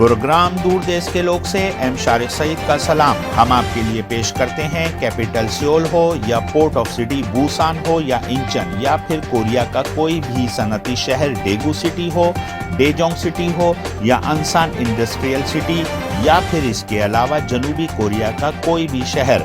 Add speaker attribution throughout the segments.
Speaker 1: گروگرام دور دیش کے لوگ سے ایم شارق سعید کا سلام. ہم آپ کے لیے پیش کرتے ہیں کیپٹل سیول ہو یا پورٹ آف سٹی بوسان ہو یا انچن یا پھر کوریا کا کوئی بھی صنعتی شہر ڈیگو سٹی ہو, ڈیجونگ سٹی ہو یا انسان انڈسٹریل سٹی یا پھر اس کے علاوہ جنوبی کوریا کا کوئی بھی شہر.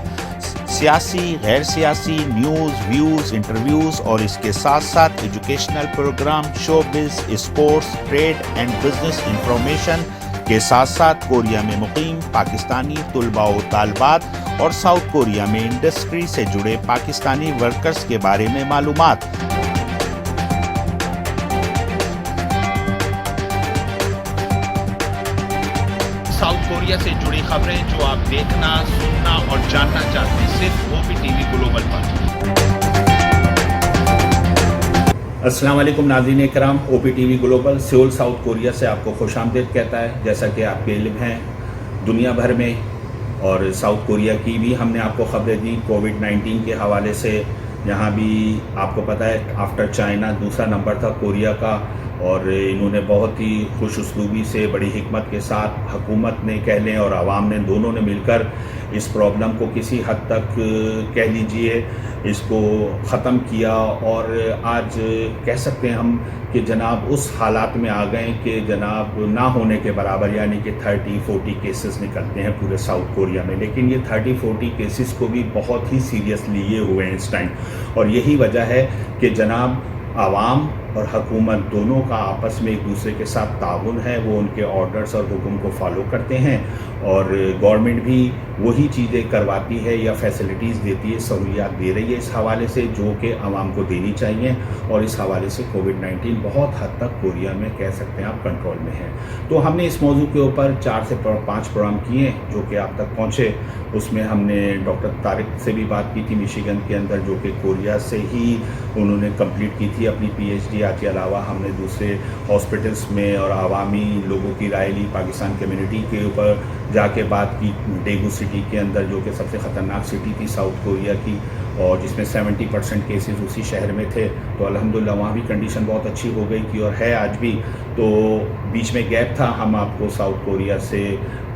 Speaker 1: سیاسی, غیر سیاسی, نیوز, ویوز, انٹرویوز اور اس کے ساتھ ساتھ educational program, show biz, sports, trade and business information کے ساتھ ساتھ کوریا میں مقیم پاکستانی طلباء و طالبات اور ساؤتھ کوریا میں انڈسٹری سے جڑے پاکستانی ورکرز کے بارے میں معلومات. ساؤتھ کوریا سے جڑی خبریں جو آپ دیکھنا, سننا اور جاننا چاہتے ہیں صرف او پی ٹی وی گلوبل پر. السلام علیکم ناظرین کرام, O P T V global Seoul South Korea سے آپ کو خوش آمدید کہتا ہے. جیسا کہ آپ کے علم ہیں دنیا بھر میں اور ساؤتھ کوریا کی بھی ہم نے آپ کو خبریں دی کووڈ-19 کے حوالے سے. یہاں بھی آپ کو پتہ ہے آفٹر چائنا دوسرا نمبر تھا کوریا کا, اور انہوں نے بہت ہی خوش اسلوبی سے بڑی حکمت کے ساتھ حکومت نے کہہ لیں اور عوام نے دونوں نے مل کر اس پرابلم کو کسی حد تک کہہ لیجئے اس کو ختم کیا. اور آج کہہ سکتے ہیں ہم کہ جناب اس حالات میں آ گئے کہ جناب نہ ہونے کے برابر, یعنی کہ 30-40 کیسز نکلتے ہیں پورے ساؤتھ کوریا میں. لیکن یہ 30-40 کیسز کو بھی بہت ہی سیریس لیے ہوئے ہیں اس ٹائم, اور یہی وجہ ہے کہ جناب عوام اور حکومت دونوں کا آپس میں ایک دوسرے کے ساتھ تعاون ہے. وہ ان کے آرڈرز اور حکم کو فالو کرتے ہیں اور گورنمنٹ بھی وہی چیزیں کرواتی ہے یا فیسلٹیز دیتی ہے, سہولیات دے رہی ہے اس حوالے سے جو کہ عوام کو دینی چاہیے. اور اس حوالے سے کووڈ-19 بہت حد تک کوریا میں کہہ سکتے ہیں آپ کنٹرول میں ہے. تو ہم نے اس موضوع کے اوپر 4 سے 5 پروگرام کیے جو کہ آپ تک پہنچے. اس میں ہم نے ڈاکٹر طارق سے بھی بات کی تھی میشیگن کے اندر, جو کہ کوریا سے ہی انہوں نے کمپلیٹ کی تھی اپنی پی ایچ ڈی. آج کے علاوہ ہم نے دوسرے ہاسپٹلس میں اور عوامی لوگوں کی رائے لی, پاکستان کمیونٹی کے اوپر جا کے بات کی ڈیگو سٹی کے اندر جو کہ سب سے خطرناک سٹی تھی ساؤتھ کوریا کی, اور جس میں 70% کیسز اسی شہر میں تھے. تو الحمدللہ وہاں بھی کنڈیشن بہت اچھی ہو گئی تھی اور ہے آج بھی. تو بیچ میں گیپ تھا, ہم آپ کو ساؤتھ کوریا سے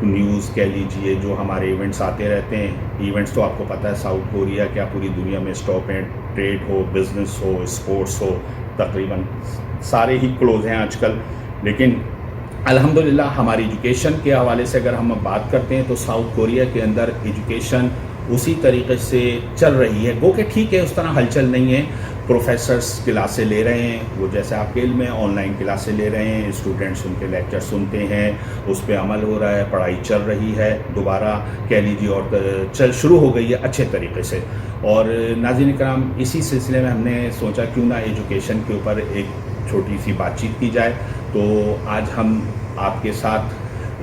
Speaker 1: نیوز کہہ لیجئے جو ہمارے ایونٹس آتے رہتے ہیں. ایونٹس تو آپ کو پتہ ہے ساؤتھ کوریا کیا پوری دنیا میں اسٹاک اینڈ ٹریڈ ہو, بزنس ہو, اسپورٹس ہو, تقریباً سارے ہی کلوز ہیں آج کل. لیکن الحمدللہ ہماری ایجوکیشن کے حوالے سے اگر ہم بات کرتے ہیں تو ساؤتھ کوریا کے اندر ایجوکیشن اسی طریقے سے چل رہی ہے. گو کہ ٹھیک ہے اس طرح ہلچل نہیں ہے, پروفیسرز کلاسیں لے رہے ہیں, وہ جیسے آپ کے علم میں آن لائن کلاسیں لے رہے ہیں, اسٹوڈنٹس ان کے لیکچر سنتے ہیں, اس پہ عمل ہو رہا ہے, پڑھائی چل رہی ہے دوبارہ کہہ لیجیے, اور شروع ہو گئی ہے اچھے طریقے سے. اور ناظرین کرام اسی سلسلے میں ہم نے سوچا کیوں نہ ایجوکیشن کے اوپر ایک چھوٹی سی بات چیت کی جائے. تو آج ہم آپ کے ساتھ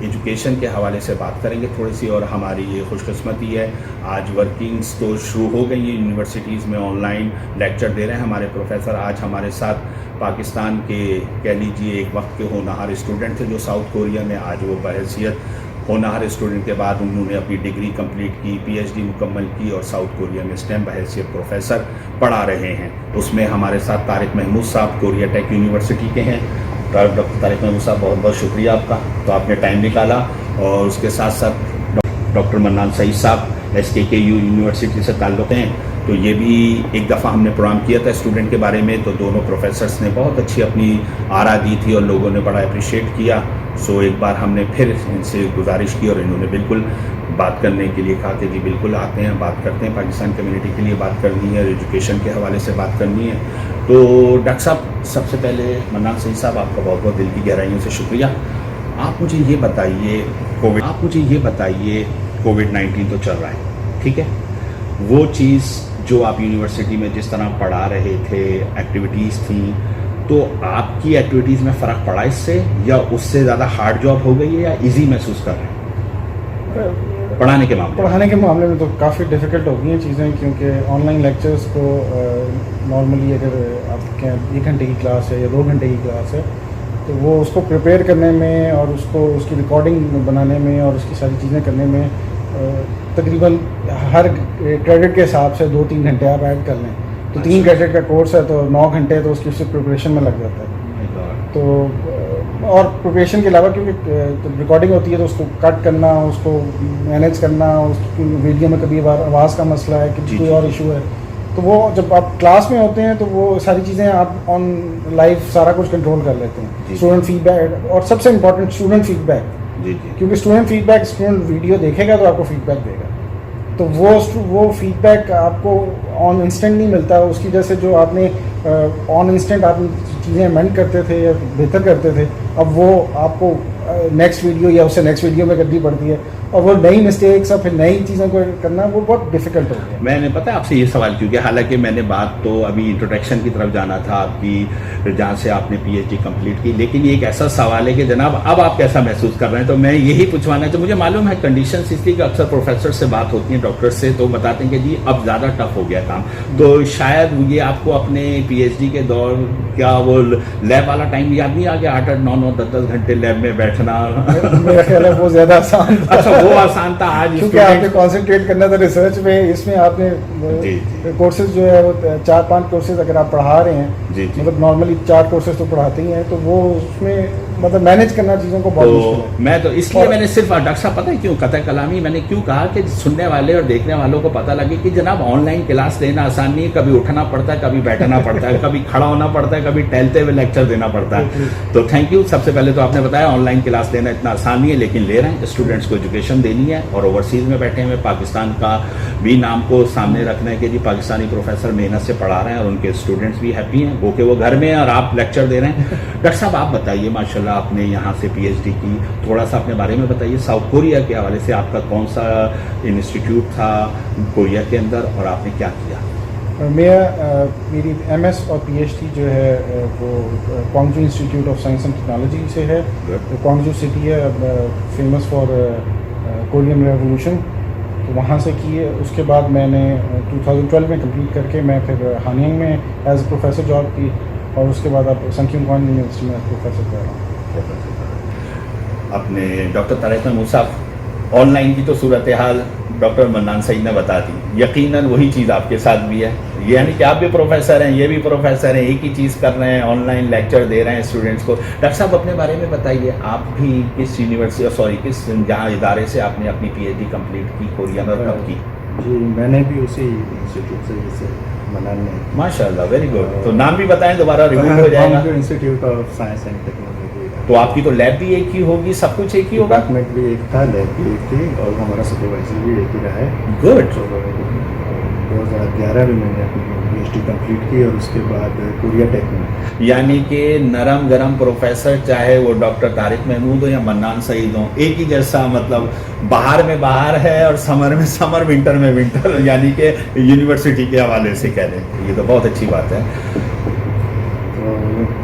Speaker 1: ایجوکیشن کے حوالے سے بات کریں گے تھوڑی سی. اور ہماری یہ خوش قسمتی ہے آج ورکنگز تو شروع ہو گئی ہیں, یونیورسٹیز میں آن لائن لیکچر دے رہے ہیں ہمارے پروفیسر. آج ہمارے ساتھ پاکستان کے کہہ لیجیے ایک وقت کے ہونہار اسٹوڈنٹ تھے جو ساؤتھ کوریا میں, آج وہ بحیثیت ہونہار اسٹوڈنٹ کے بعد انہوں نے اپنی ڈگری کمپلیٹ کی, پی ایچ ڈی مکمل کی اور ساؤتھ کوریا میں اسٹیم بحیثیت پروفیسر پڑھا رہے ہیں. اس میں ہمارے ساتھ طارق محمود صاحب کوریا ٹیک یونیورسٹی کے ہیں. ڈاکٹر طارق محمود صاحب بہت بہت شکریہ آپ کا, تو آپ نے ٹائم نکالا. اور اس کے ساتھ ساتھ ڈاکٹر منان سعید صاحب ایس کے یو یونیورسٹی سے تعلق ہیں. تو یہ بھی ایک دفعہ ہم نے پروگرام کیا تھا اسٹوڈنٹ کے بارے میں, تو دونوں پروفیسرس نے بہت اچھی اپنی آرا دی تھی اور لوگوں نے بڑا اپریشیٹ کیا. سو ایک بار ہم نے پھر ان سے گزارش کی اور انہوں نے بالکل بات کرنے کے لیے کہا کہ جی بالکل آتے ہیں, بات کرتے ہیں, پاکستان کمیونٹی کے لیے بات کرنی ہے, ایجوکیشن کے حوالے سے بات کرنی ہے. تو ڈاکٹر صاحب سب سے پہلے منان سعید صاحب آپ کا بہت بہت دل کی گہرائیوں سے شکریہ. آپ مجھے یہ بتائیے کووڈ-19 تو چل رہا ہے, ٹھیک ہے, وہ چیز جو آپ یونیورسٹی میں جس طرح پڑھا رہے تھے, ایکٹیویٹیز تھیں, تو آپ کی ایکٹیویٹیز میں فرق پڑا اس سے, یا اس سے زیادہ ہارڈ جاب ہو گئی ہے, یا ایزی محسوس کر رہے ہیں پڑھانے کے معاملے
Speaker 2: میں؟ تو کافی ڈیفیکلٹ ہو گئی ہیں چیزیں, کیونکہ آن لائن لیکچرز کو نارملی اگر آپ کے 1 گھنٹے کی کلاس ہے یا 2 گھنٹے کی کلاس ہے تو وہ اس کو پریپیئر کرنے میں اور اس کی ریکارڈنگ بنانے میں اور اس کی ساری چیزیں کرنے میں تقریباً ہر کریڈٹ کے حساب سے 2-3 گھنٹے آپ ایڈ کر لیں تو 3 کریڈٹ کا کورس ہے تو 9 گھنٹے تو اس کی پریپریشن میں لگ جاتا ہے. تو اور پروپریشن کے علاوہ کیونکہ ریکارڈنگ ہوتی ہے تو اس کو کٹ کرنا, اس کو مینیج کرنا, اس کی ویڈیو میں کبھی آواز کا مسئلہ ہے, کبھی کوئی اور ایشو ہے, تو وہ جب آپ کلاس میں ہوتے ہیں تو وہ ساری چیزیں آپ آن لائیو سارا کچھ کنٹرول کر لیتے ہیں. اسٹوڈنٹ فیڈ بیک, اور سب سے امپورٹنٹ اسٹوڈنٹ فیڈ بیک, کیونکہ student feedback, student video دیکھے گا تو آپ کو فیڈ بیک دے گا, تو وہ فیڈ بیک آپ کو آن انسٹنٹ نہیں ملتا. اس کی وجہ سے جو آپ نے آن انسٹنٹ آپ چیزیں امینڈ کرتے تھے یا بہتر کرتے تھے, اب وہ آپ کو نیکسٹ ویڈیو یا اس سے نیکسٹ ویڈیو میں کرنی پڑتی ہے, اور وہ نئی مسٹیکس اور پھر نئی چیزوں کو کرنا وہ بہت ڈیفیکلٹ ہو گیا.
Speaker 1: میں نے پتہ آپ سے یہ سوال کیوں کیا, حالانکہ میں نے بات تو ابھی انٹروڈکشن کی طرف جانا تھا آپ کی, جہاں سے آپ نے پی ایچ ڈی کمپلیٹ کی, لیکن یہ ایک ایسا سوال ہے کہ جناب اب آپ کیسا محسوس کر رہے ہیں, تو میں یہی پوچھوانا ہے. تو مجھے معلوم ہے کنڈیشنس اس لیے کہ اکثر پروفیسر سے بات ہوتی ہیں, ڈاکٹر سے, تو بتاتے ہیں کہ جی اب زیادہ ٹف ہو گیا کام, تو شاید یہ آپ کو اپنے پی ایچ ڈی کے دور کیا وہ لیب والا ٹائم یاد نہیں آ گیا, 8 8 9 9 10 10 گھنٹے لیب میں بیٹھنا.
Speaker 2: میرا خیال ہے وہ زیادہ آسان تھا.
Speaker 1: اچھا وہ آسان تھا, آج
Speaker 2: کیونکہ آپ نے کانسنٹریٹ کرنا تھا ریسرچ میں, اس میں آپ نے کورسز جو ہے وہ 4-5 کورسز اگر آپ پڑھا رہے ہیں, مطلب نارملی 4 کورسز تو پڑھاتے ہی ہیں, تو وہ اس میں مطلب مینیج کرنا چیزوں کو بہت مشکل ہے.
Speaker 1: میں تو اس لیے میں نے صرف ڈاکٹر صاحب پتہ ہے کیوں قطع کلامی میں نے کیوں کہا کہ سننے والے اور دیکھنے والوں کو پتہ لگے کہ جناب آن لائن کلاس لینا آسان نہیں ہے, کبھی اٹھنا پڑتا ہے, کبھی بیٹھنا پڑتا ہے, کبھی کھڑا ہونا پڑتا ہے, کبھی ٹہلتے ہوئے لیکچر دینا پڑتا ہے. تو تھینک یو. سب سے پہلے تو آپ نے بتایا آن لائن کلاس لینا اتنا آسان نہیں ہے, لیکن لے رہے ہیں, اسٹوڈنٹس کو ایجوکیشن دینی ہے, اور اوورسیز میں بیٹھے ہوئے پاکستان کا بھی نام کو سامنے رکھنا ہے کہ جی پاکستانی پروفیسر محنت سے پڑھا رہے ہیں اور ان کے اسٹوڈنٹس بھی ہیپی ہیں, وہ کہ وہ گھر میں ہیں اور آپ لیکچر دے رہے ہیں. ڈاکٹر صاحب آپ بتائیے, ماشاء اللہ آپ نے یہاں سے پی ایچ ڈی کی, تھوڑا سا اپنے بارے میں بتائیے. ساؤتھ کوریا کے حوالے سے آپ کا کون سا انسٹیٹیوٹ تھا کوریا کے اندر, اور آپ نے کیا کیا؟
Speaker 2: میری ایم ایس اور پی ایچ ڈی جو ہے وہ Gwangju Institute of science and Technology سے ہے. کوانگجو سٹی ہے فیمس فار کورین ریولیوشن, تو وہاں سے کی ہے. اس کے بعد میں نے 2012 میں کمپلیٹ کر کے میں پھر ہانینگ میں ایز اے پروفیسر جاب کی, اور اس کے بعد اب سنکیونگ کوان یونیورسٹی میں پروفیسر کر رہا ہوں.
Speaker 1: اپنے ڈاکٹر طارق محمود صاحب, آن لائن کی تو صورتحال ڈاکٹر منان سعید نے بتا دی, یقیناً وہی چیز آپ کے ساتھ بھی ہے, یعنی کہ آپ بھی پروفیسر ہیں, یہ بھی پروفیسر ہیں, ایک ہی چیز کر رہے ہیں, آن لائن لیکچر دے رہے ہیں اسٹوڈنٹس کو. ڈاکٹر صاحب اپنے بارے میں بتائیے, آپ بھی کس یونیورسٹی کس جہاں ادارے سے آپ نے اپنی پی ایچ ڈی کمپلیٹ کی کوریا میں, کب کی؟
Speaker 3: جی میں نے بھی اسی انسٹیٹیوٹ سے جسے منان میں.
Speaker 1: ماشاء اللہ, ویری گڈ. تو نام بھی بتائیں, دوبارہ ریپیٹ ہو جائے گا.
Speaker 3: Institute of science and technology.
Speaker 1: تو آپ کی تو لیب بھی ایک ہی ہوگی, سب کچھ ایک ہی ہوگا؟
Speaker 3: ڈپارٹمنٹ بھی ایک تھا, لیب بھی ایک تھی, اور ہمارا سپروائزر بھی ایک ہی رہا ہے.
Speaker 1: گڈ.
Speaker 3: 2011 میں میں نے اپنی پی ایچ ڈی کمپلیٹ کی, اور اس کے بعد کوریا ٹیک میں.
Speaker 1: یعنی کہ نرم گرم پروفیسر, چاہے وہ ڈاکٹر طارق محمود ہو یا منان سعید ہوں, ایک ہی جیسا, مطلب باہر میں باہر ہے اور سمر میں سمر, ونٹر میں ونٹر, یعنی کہ یونیورسٹی کے حوالے سے کہہ دیں. یہ تو بہت اچھی بات ہے.
Speaker 3: تو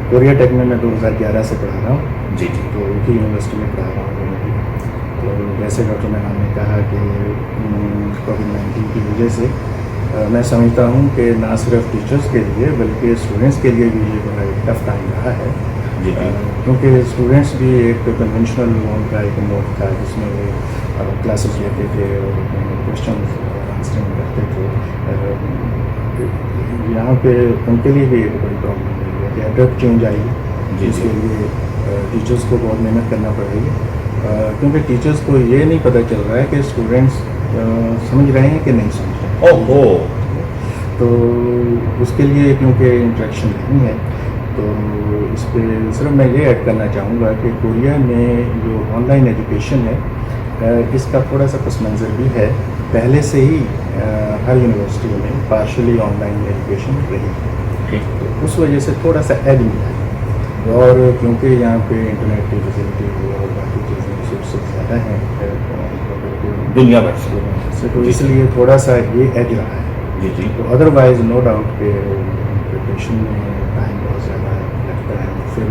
Speaker 3: کوریا ٹیک میں 2011 سے پڑھا رہا ہوں.
Speaker 1: جی جی.
Speaker 3: تو ایک ہی یونیورسٹی میں پڑھا رہا ہوں. تو جیسے ڈاکٹر مہمان نے کہا کہ کووڈ-19 کی وجہ سے میں سمجھتا ہوں کہ نہ صرف ٹیچرس کے لیے بلکہ اسٹوڈنٹس کے لیے بھی یہ بڑا ایک ٹف ٹائم رہا ہے.
Speaker 1: جی جی.
Speaker 3: کیونکہ اسٹوڈنٹس بھی ایک کنونشنل ان کا ایک موڈ تھا جس میں وہ کلاسز لیتے تھے اور کوشچن آنسرنگ کرتے تھے. یہاں پہ ان کے لیے بھی ایک بڑی پرابلم ہوئی ہے کہ ابرپٹ چینج آئی ہے, جس کے لیے ٹیچرس کو بہت محنت کرنا پڑے گی, کیونکہ ٹیچرس کو یہ نہیں پتہ چل رہا ہے کہ اسٹوڈنٹس سمجھ رہے ہیں کہ نہیں سمجھ رہے ہیں.
Speaker 1: اوہو.
Speaker 3: تو اس کے لیے کیونکہ انٹریکشن نہیں ہے, تو اس پہ صرف میں یہ ایڈ کرنا چاہوں گا کہ کوریا میں جو آن لائن ایجوکیشن ہے اس کا تھوڑا سا پس منظر بھی ہے. پہلے سے ہی ہر یونیورسٹی میں پارشلی آن لائن ایجوکیشن رہی ہے, تو اس وجہ سے تھوڑا سا ایڈ ملا ہے. اور کیونکہ یہاں پہ انٹرنیٹ کی فیسلٹی اور باقی چیزیں سورسز زیادہ ہیں
Speaker 1: دنیا بھر سے,
Speaker 3: تو اس لیے تھوڑا سا یہ ایج رہا ہے.
Speaker 1: جی جی.
Speaker 3: تو ادروائز نو ڈاؤٹ کہ پریپریشن میں ٹائم بہت زیادہ لگتا ہے. پھر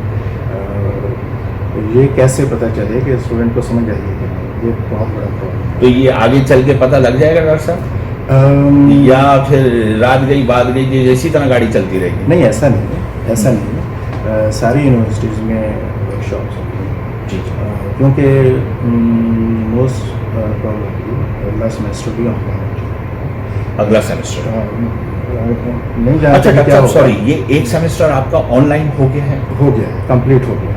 Speaker 3: یہ کیسے پتہ چلے کہ اسٹوڈنٹ کو سمجھ آئیے کہ نہیں, یہ بہت بڑا پرابلم ہے.
Speaker 1: تو یہ آگے چل کے پتہ لگ جائے گا ڈاکٹر صاحب, یا پھر رات گئی بات گئی اسی طرح گاڑی چلتی رہے گی؟
Speaker 3: نہیں, ایسا نہیں ہے, ایسا نہیں ہے. ساری یونیورسٹیز میں ورک شاپس ہوتی ہیں.
Speaker 1: جی.
Speaker 3: کیونکہ موسٹ پرابلملی اگلا سیمسٹر بھی آن لائن ہے.
Speaker 1: اگلا سیمسٹر
Speaker 3: نہیں
Speaker 1: اچھا
Speaker 3: جانتے کیا
Speaker 1: سوری, یہ ایک سیمسٹر آپ کا آن لائن ہو گیا ہے؟
Speaker 3: ہو گیا ہے, کمپلیٹ ہو گیا ہے.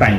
Speaker 1: Time.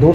Speaker 2: 2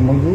Speaker 2: MOU,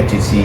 Speaker 1: HEC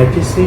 Speaker 3: HSC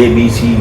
Speaker 1: ABC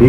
Speaker 3: D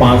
Speaker 1: 5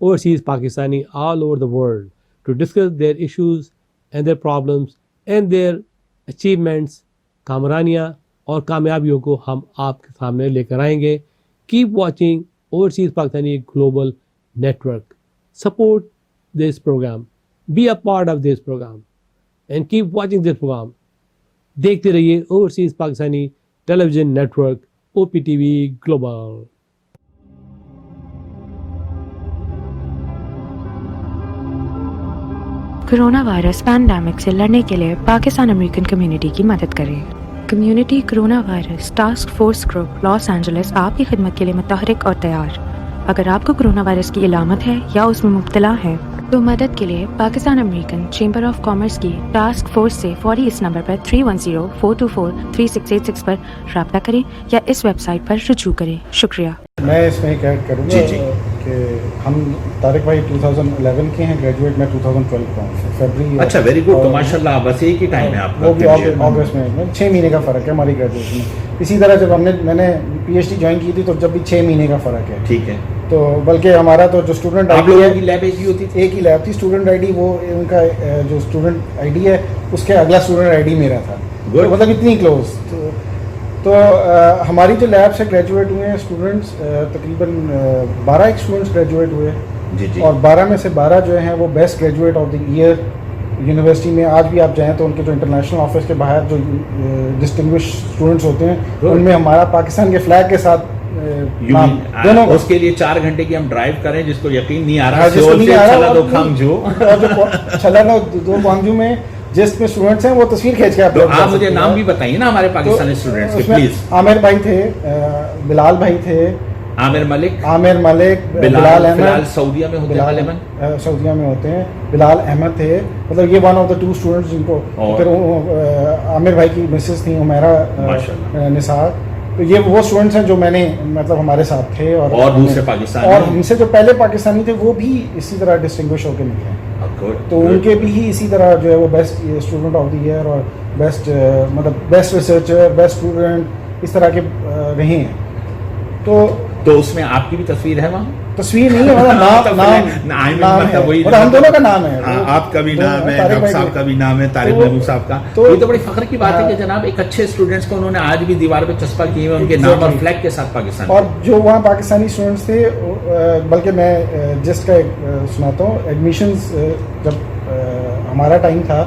Speaker 4: overseas Pakistani all over the world to discuss their issues and their problems and their achievements. کامرانیاں اور کامیابیوں کو ہم آپ کے سامنے لے کر آئیں گے. Keep watching Overseas Pakistani Global Network. Support this programme, be a part of this programme and keep watching this programme. دیکھتے رہیے Overseas Pakistani Television Network OPTV گلوبل.
Speaker 5: کورونا وائرس پینڈیمک سے لڑنے کے لیے پاکستان امریکن کمیونٹی کی مدد کریں. Community coronavirus task force group Los Angeles آپ کی خدمت کے لیے متحرک اور تیار. اگر آپ کو کورونا وائرس کی علامت ہے یا اس میں مبتلا ہے تو مدد کے لیے Pakistan American chamber of commerce کی ٹاسک فورس سے فوری اس نمبر پر 310-424-3686 پر رابطہ کریں یا اس ویب سائٹ پر رجوع کریں. شکریہ.
Speaker 2: میں اس میں ایک ایڈ کروں گا کہ ہم طارق بھائی 2011 کے ہیں, گریجویٹ میں 2012 کا ہوں, فیبری.
Speaker 1: اچھا, ویری گڈ. تو ماشاء اللہ بس ایک ہی ٹائم ہے آپ کا.
Speaker 2: وہ بھی اگست میں 6 مہینے کا فرق ہے ہماری گریجویشن میں. اسی طرح جب میں نے PhD جوائن کی تھی تو جب بھی 6 مہینے کا فرق ہے.
Speaker 1: ٹھیک ہے.
Speaker 2: تو بلکہ ہمارا تو جو اسٹوڈنٹ
Speaker 1: آپ لوگوں کی لیب ایک ہی ہوتی تھی؟
Speaker 2: ایک ہی لیب تھی. اسٹوڈنٹ آئی ڈی وہ ان کا جو اسٹوڈنٹ آئی ڈی ہے اس کے اگلا اسٹوڈنٹ آئی ڈی میرا تھا, مطلب اتنی کلوز. تو ہماری جو لیب سے گریجویٹ ہوئے ہیں اسٹوڈنٹس تقریباً 12 اسٹوڈنٹس گریجویٹ ہوئے
Speaker 1: جی,
Speaker 2: اور 12 میں سے 12 جو ہیں وہ best graduate of the year university میں. آج بھی آپ جائیں تو ان کے جو انٹرنیشنل آفس کے باہر جو ڈسٹنگوش اسٹوڈنٹس ہوتے ہیں ان میں ہمارا پاکستان کے فلیگ کے ساتھ
Speaker 1: دونوں. اس کے لیے 4 گھنٹے کی ہم ڈرائیو کریں, جس کو یقین نہیں آ رہا
Speaker 2: دو کانجو میں جس میں اسٹوڈنٹس ہیں وہ تصویر کھینچ کے
Speaker 1: آپ مجھے نام بھی بتائیے نا ہمارے پاکستانی اسٹوڈنٹس کے پلیز.
Speaker 2: عامر بھائی تھے, بلال بھائی تھے, عامر ملک, بلال احمد.
Speaker 1: سعودیہ میں ہوتے ہیں,
Speaker 2: سعودیہ میں ہوتے ہیں. بلال احمد تھے, مطلب یہ 1 آف دا 2 اسٹوڈنٹس جن کو. پھر عامر بھائی کی مسز تھیں عمیرہ نثار. تو یہ وہ اسٹوڈنٹس ہیں جو میں نے مطلب ہمارے ساتھ تھے, اور
Speaker 1: دوسرے پاکستانی,
Speaker 2: اور ان سے جو پہلے پاکستانی تھے وہ بھی اسی طرح ڈسٹنگوش ہو کے نکلے. تو ان کے بھی اسی طرح جو ہے وہ best student of the year اور بیسٹ مطلب بیسٹ ریسرچر, بیسٹ اسٹوڈنٹ اس طرح کے رہے ہیں. تو اس
Speaker 1: میں آپ کی بھی تصویر ہے وہاں؟
Speaker 2: تصویر نہیں ہے, ہم دونوں کا نام ہے.
Speaker 1: آپ کا بھی نام ہے, ڈاکٹر صاحب کا بھی نام ہے, طارق محمود صاحب کا. یہ تو بڑی فخر کی بات ہے کہ جناب ایک اچھے اسٹوڈنٹس کو انہوں نے آج بھی دیوار پہ چسپا کیے ہوئے ان کے نام اور فلیگ کے ساتھ پاکستان.
Speaker 2: اور جو وہاں پاکستانی اسٹوڈنٹس تھے, بلکہ میں جسٹ کا سناتا ہوں. ایڈمیشنز جب ہمارا ٹائم تھا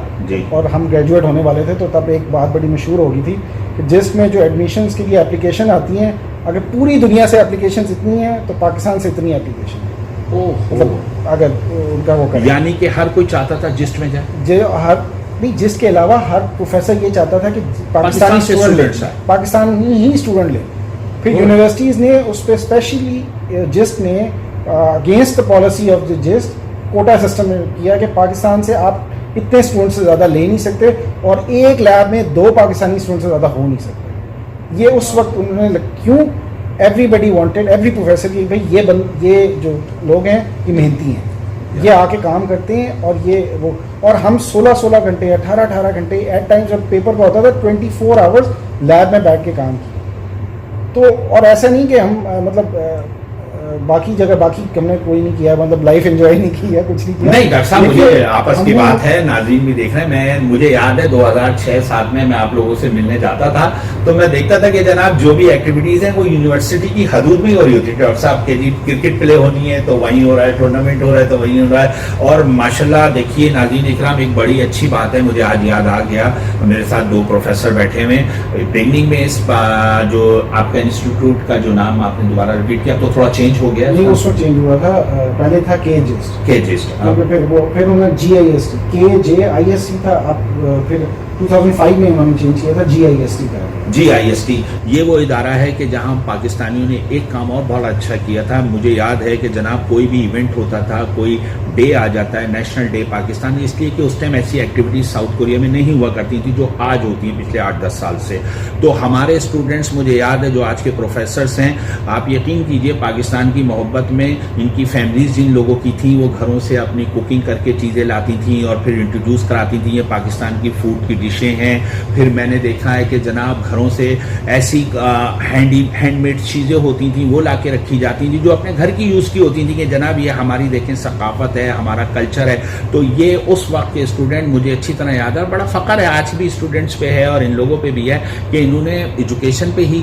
Speaker 2: اور ہم گریجویٹ ہونے والے تھے تو تب ایک بات بڑی مشہور ہو گئی تھی کہ جس میں جو ایڈمیشنز کے لیے اپلیکیشن آتی ہیں, اگر پوری دنیا سے اپلیکیشنز اتنی ہیں تو پاکستان سے اتنی اپلیکیشن ہے. مطلب اگر ان کا وہ کرے,
Speaker 1: یعنی کہ ہر کوئی چاہتا تھا جسٹ میں جائے.
Speaker 2: نہیں, جس کے علاوہ ہر پروفیسر یہ چاہتا تھا کہ پاکستانی اسٹوڈنٹ لے. پھر یونیورسٹیز نے اس پہ اسپیشلی جسٹ نے against the policy of the just quota system میں کیا کہ پاکستان سے آپ اتنے اسٹوڈنٹ سے زیادہ لے نہیں سکتے, اور ایک لیب میں 2 پاکستانی اسٹوڈنٹ سے زیادہ ہو نہیں سکتے. یہ اس وقت انہوں نے کیوں ایوری بڈی وانٹیڈ, ایوری پروفیسر کی بھائی یہ جو لوگ ہیں یہ محنتی ہیں, یہ آ کے کام کرتے ہیں, اور یہ وہ. اور ہم 16 گھنٹے 18 گھنٹے ایٹ ٹائم جب پیپر کا ہوتا تھا 24 آورس لیب میں بیٹھ کے کام کیا. تو اور ایسا نہیں کہ ہم مطلب باقی جگہ باقی ہم نے کوئی نہیں کیا, مطلب لائف انجوائے نہیں کیا, کچھ نہیں کیا.
Speaker 1: نہیں ڈاکٹر صاحب, مجھے آپس کی بات ہے, ناظرین بھی دیکھ رہے ہیں. مجھے یاد ہے 2006-7 میں آپ لوگوں سے ملنے جاتا تھا تو میں دیکھتا تھا کہ جناب جو بھی ایکٹیویٹیز ہیں وہ یونیورسٹی کی حدود میں ہی ہو رہی ہوتی ہے. ڈاکٹر صاحب کے جی کرکٹ پلے ہونی ہے تو وہیں ہو رہا ہے, ٹورنامنٹ ہو رہا ہے تو وہیں ہو رہا ہے. اور ماشاءاللہ دیکھیے ناظرین اکرام, ایک بڑی اچھی بات ہے, مجھے آج یاد آ گیا, میرے ساتھ 2 پروفیسر بیٹھے ہوئے. بگننگ میں اس جو آپ کا انسٹیٹیوٹ کا جو نام آپ نے دوبارہ ریپیٹ کیا تو تھوڑا چینج ہو گیا.
Speaker 2: اس وقت چینج ہوا تھا, پہلے تھا KJIST, پھر انہوں نے GIST, KJIST تھا. اب پھر 2005 میں انہوں نے چینج کیا تھا GIST کا.
Speaker 1: GIST یہ وہ ادارہ ہے کہ جہاں پاکستانیوں نے ایک کام اور بہت اچھا کیا تھا. مجھے یاد ہے کہ جناب کوئی بھی ایونٹ ہوتا تھا, کوئی ڈے آ جاتا ہے, نیشنل ڈے پاکستان, اس لیے کہ اس ٹائم ایسی ایکٹیویٹیز ساؤتھ کوریا میں نہیں ہوا کرتی تھی جو آج ہوتی ہیں پچھلے 8-10 سال سے. تو ہمارے اسٹوڈنٹس, مجھے یاد ہے جو آج کے پروفیسرس ہیں, آپ یقین کیجئے پاکستان پاکستان کی محبت میں ان کی فیملیز جن لوگوں کی تھیں وہ گھروں سے اپنی کوکنگ کر کے چیزیں لاتی تھیں اور پھر انٹروڈیوس کراتی تھیں یہ پاکستان کی فوڈ کی ڈشیں ہیں. پھر میں نے دیکھا ہے کہ جناب گھروں سے ایسی ہینڈ میڈ چیزیں ہوتی تھیں وہ لا کے رکھی جاتی تھیں جو اپنے گھر کی یوز کی ہوتی تھیں کہ جناب یہ ہماری دیکھیں ثقافت ہے, ہمارا کلچر ہے. تو یہ اس وقت کے اسٹوڈنٹ مجھے اچھی طرح یاد ہے, بڑا فخر ہے آج بھی اسٹوڈنٹس پہ ہے اور ان لوگوں پہ بھی ہے کہ انہوں نے ایجوکیشن پہ ہی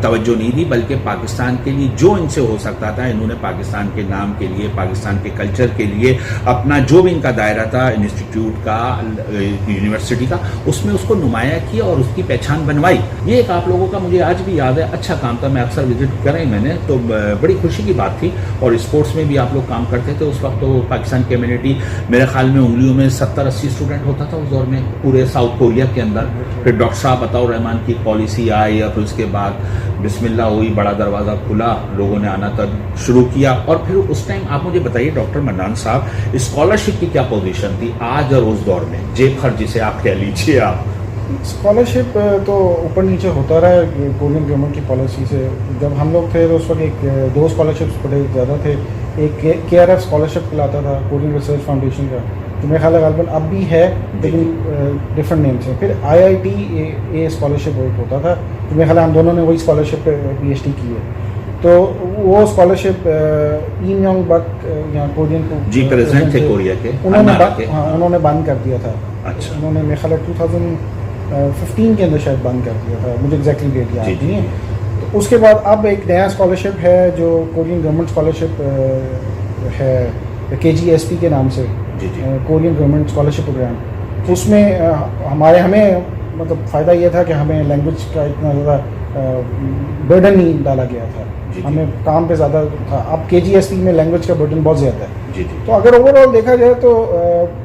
Speaker 1: توجہ نہیں دی بلکہ پاکستان کے لیے جو ان سے ہو سکتا تھا انہوں نے پاکستان کے نام کے لیے, پاکستان کے کلچر کے لیے اپنا جو بھی ان کا دائرہ تھا انسٹیٹیوٹ کا, یونیورسٹی کا, اس میں اس کو نمایاں کیا اور اس کی پہچان بنوائی. یہ ایک آپ لوگوں کا مجھے آج بھی یاد ہے اچھا کام تھا. میں اکثر وزٹ کریں میں نے تو بڑی خوشی کی بات تھی. اور اسپورٹس میں بھی آپ لوگ کام کرتے تھے اس وقت. تو پاکستان کمیونٹی میرے خیال میں انگلیوں میں 70-80 اسٹوڈنٹ ہوتا تھا اس دور میں پورے ساؤتھ کوریا کے اندر. پھر ڈاکٹر صاحب عطاء رحمان کی پالیسی آئی اور پھر اس کے بعد بسم اللہ ہوئی, بڑا دروازہ کھلا, لوگوں نے آنا تب شروع کیا. اور پھر اس ٹائم آپ مجھے بتائیے ڈاکٹر منان صاحب اسکالرشپ کی کیا پوزیشن تھی آج اور اس دور میں, جیب خرچ جسے آپ کہہ لیجیے آپ؟
Speaker 2: اسکالرشپ تو اوپر نیچے ہوتا رہا ہے کورین گورنمنٹ کی پالیسی سے. جب ہم لوگ تھے تو اس وقت 2 اسکالرشپس بڑے زیادہ تھے. ایک KRF اسکالرشپ کھلاتا تھا کورین ریسرچ فاؤنڈیشن کا, جو میرے خیال ہے غالباً اب بھی ہے لیکن ڈفرینٹ نیم سے. پھر IITA اسکالرشپ ہوتا تھا, جو میرے خیال ہے ہم دونوں نے وہی اسکالرشپ PhD کی ہے. تو وہ اسکالرشپ این یونگ بک یا کورین کو
Speaker 1: جی پریزیڈنٹ تھے کوریا کے,
Speaker 2: انہوں نے بند کر دیا تھا.
Speaker 1: اچھا,
Speaker 2: انہوں نے میرے خیال ہے 2015 کے اندر شاید بند کر دیا تھا, مجھے ایگزیکٹلی ڈیٹ یاد نہیں ہے. تو اس کے بعد اب ایک نیا اسکالرشپ ہے جو کورین گورنمنٹ اسکالرشپ ہے KGSP کے نام سے, کورین گورنمنٹ اسکالرشپ پروگرام. اس میں ہمیں مطلب فائدہ یہ تھا کہ ہمیں لینگویج کا اتنا زیادہ برڈن نہیں ڈالا گیا تھا, ہمیں کام پہ زیادہ تھا. اب KGSP میں لینگویج کا برڈن بہت زیادہ ہے. تو اگر اوور آل دیکھا جائے تو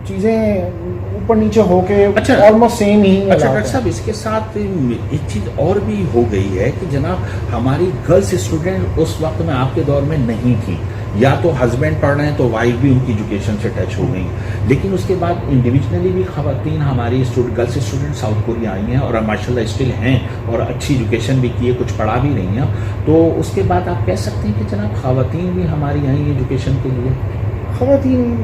Speaker 2: چیزیں اوپر نیچے ہو کے آلموسٹ سیم ہی.
Speaker 1: اچھا ڈاکٹر صاحب اس کے ساتھ ایک چیز اور بھی ہو گئی ہے کہ جناب ہماری گرلس اسٹوڈنٹ اس وقت میں آپ کے دور میں نہیں تھی, یا تو ہسبینڈ پڑھ رہے ہیں تو وائف بھی ان کی ایجوکیشن سے ٹچ ہو گئی. لیکن اس کے بعد انڈیویجنلی بھی خواتین ہماری گرلس اسٹوڈنٹ ساؤتھ کوریا آئی ہیں اور ماشاء اللہ اسٹل ہیں اور اچھی ایجوکیشن بھی کی ہے, کچھ پڑھا بھی نہیں ہیں. تو اس کے بعد آپ کہہ سکتے ہیں کہ جناب خواتین بھی ہماری آئی ہیں ایجوکیشن کے لیے.
Speaker 2: خواتین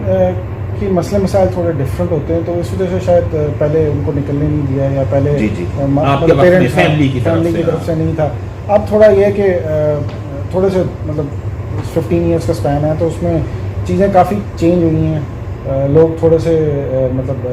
Speaker 2: کے مسئلے مسائل تھوڑے ڈفرینٹ ہوتے ہیں, تو اس وجہ سے شاید پہلے ان کو نکلنے نہیں دیا یا پہلے پیرنٹس فیملی کی طرف سے نہیں تھا. اب تھوڑا یہ ہے کہ تھوڑے سے مطلب 15 ایئرس کا اسپین ہے تو اس میں چیزیں کافی چینج ہوئی ہیں. لوگ تھوڑے سے مطلب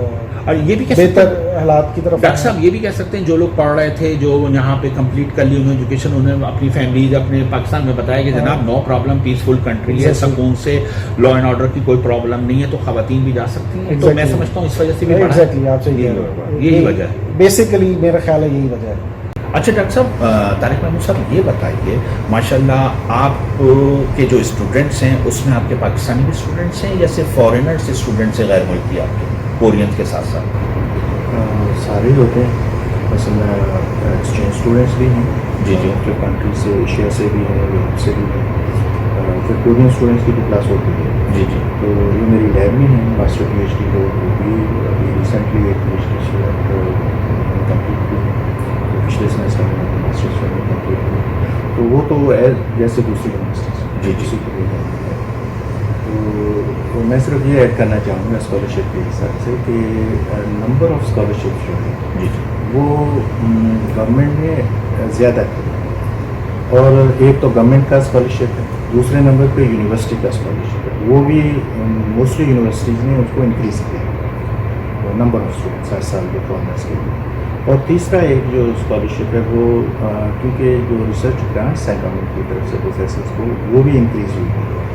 Speaker 1: اور یہ بھی
Speaker 2: بہتر حالات کی طرف.
Speaker 1: ڈاکٹر صاحب یہ بھی کہہ سکتے ہیں جو لوگ پڑھ رہے تھے, جو یہاں پہ کمپلیٹ کر لی انہوں نے ایجوکیشن, انہوں نے اپنی فیملیز اپنے پاکستان میں بتایا کہ جناب نو پرابلم, پیسفل کنٹری ہے, سکون سے لا اینڈ آرڈر کی کوئی پرابلم نہیں ہے, تو خواتین بھی جا سکتی ہیں. تو میں سمجھتا ہوں اس وجہ سے بھی
Speaker 2: ایگزیکٹلی آپ سے
Speaker 1: یہی وجہ ہے,
Speaker 2: بیسیکلی میرا خیال ہے یہی وجہ ہے.
Speaker 1: اچھا ڈاکٹر صاحب, طارق محمود صاحب یہ بتائیے ماشاء اللہ آپ کے جو اسٹوڈنٹس ہیں اس میں آپ کے پاکستانی بھی اسٹوڈنٹس ہیں یا صرف فارینرس اسٹوڈنٹس ہیں غیر ملکی آپ کے کورینس کے ساتھ ساتھ؟
Speaker 3: سارے ہوتے ہیں, مثلا ایکسچینج اسٹوڈنٹس بھی ہیں
Speaker 1: جی
Speaker 3: مختلف کنٹری سے, ایشیا سے بھی ہیں, یورپ سے بھی ہیں. پھر کورین اسٹوڈنٹس کی بھی کلاس ہوتی ہے. تو یہ میری لیب میں ہیں ماسٹر PhD وہ بھی ابھی ریسنٹلی ایک PhD اسٹوڈنٹ کمپلیٹ کی, پچھلے سیمسٹر میں ماسٹر اسٹوڈنٹ کمپلیٹ کی. تو وہ تو جیسے دوسری یونیورسٹی اسی کے لیے. تو میں صرف یہ ایڈ کرنا چاہوں گا اسکالرشپ کے حساب سے کہ نمبر آف اسکالرشپ جو ہے وہ گورنمنٹ نے زیادہ کی, اور ایک تو گورنمنٹ کا اسکالرشپ ہے, دوسرے نمبر پہ یونیورسٹی کا اسکالرشپ ہے, وہ بھی موسٹلی یونیورسٹیز نے اس کو انکریز کیا نمبر آف اسٹوڈنٹس ہر سال کے فارمرس کے لیے. اور تیسرا ایک جو اسکالرشپ ہے وہ کیونکہ جو ریسرچ گرانٹس ہیں گورنمنٹ کی طرف سے پروفیسرس کو وہ بھی انکریز ہوئی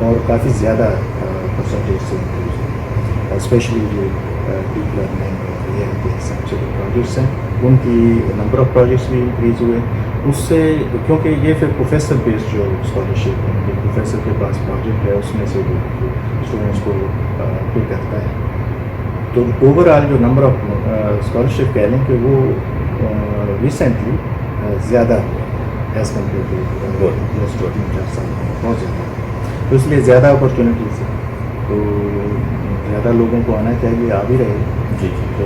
Speaker 3: اور کافی زیادہ پرسنٹیج سے انکریز ہوئی, اسپیشلی جو ڈیپ لرننگ اور حساب سے جو پروجیکٹس ہیں ان کی نمبر آف پروجیکٹس بھی انکریز ہوئے. اس سے کیونکہ یہ پھر پروفیسر بیسڈ جو اسکالرشپ ہے کہ پروفیسر کے پاس پروجیکٹ ہے اس میں سے وہ اسٹوڈنٹس کو پے کرتا ہے. تو اوور آل جو نمبر آف اسکالرشپ کہہ لیں کہ وہ ریسنٹلی زیادہ ہوا ایز کمپیئر ٹو بہت زیادہ. تو اس لیے زیادہ اپرچونیٹیز ہیں, تو زیادہ لوگوں کو آنا چاہیے, آ بھی رہے. تو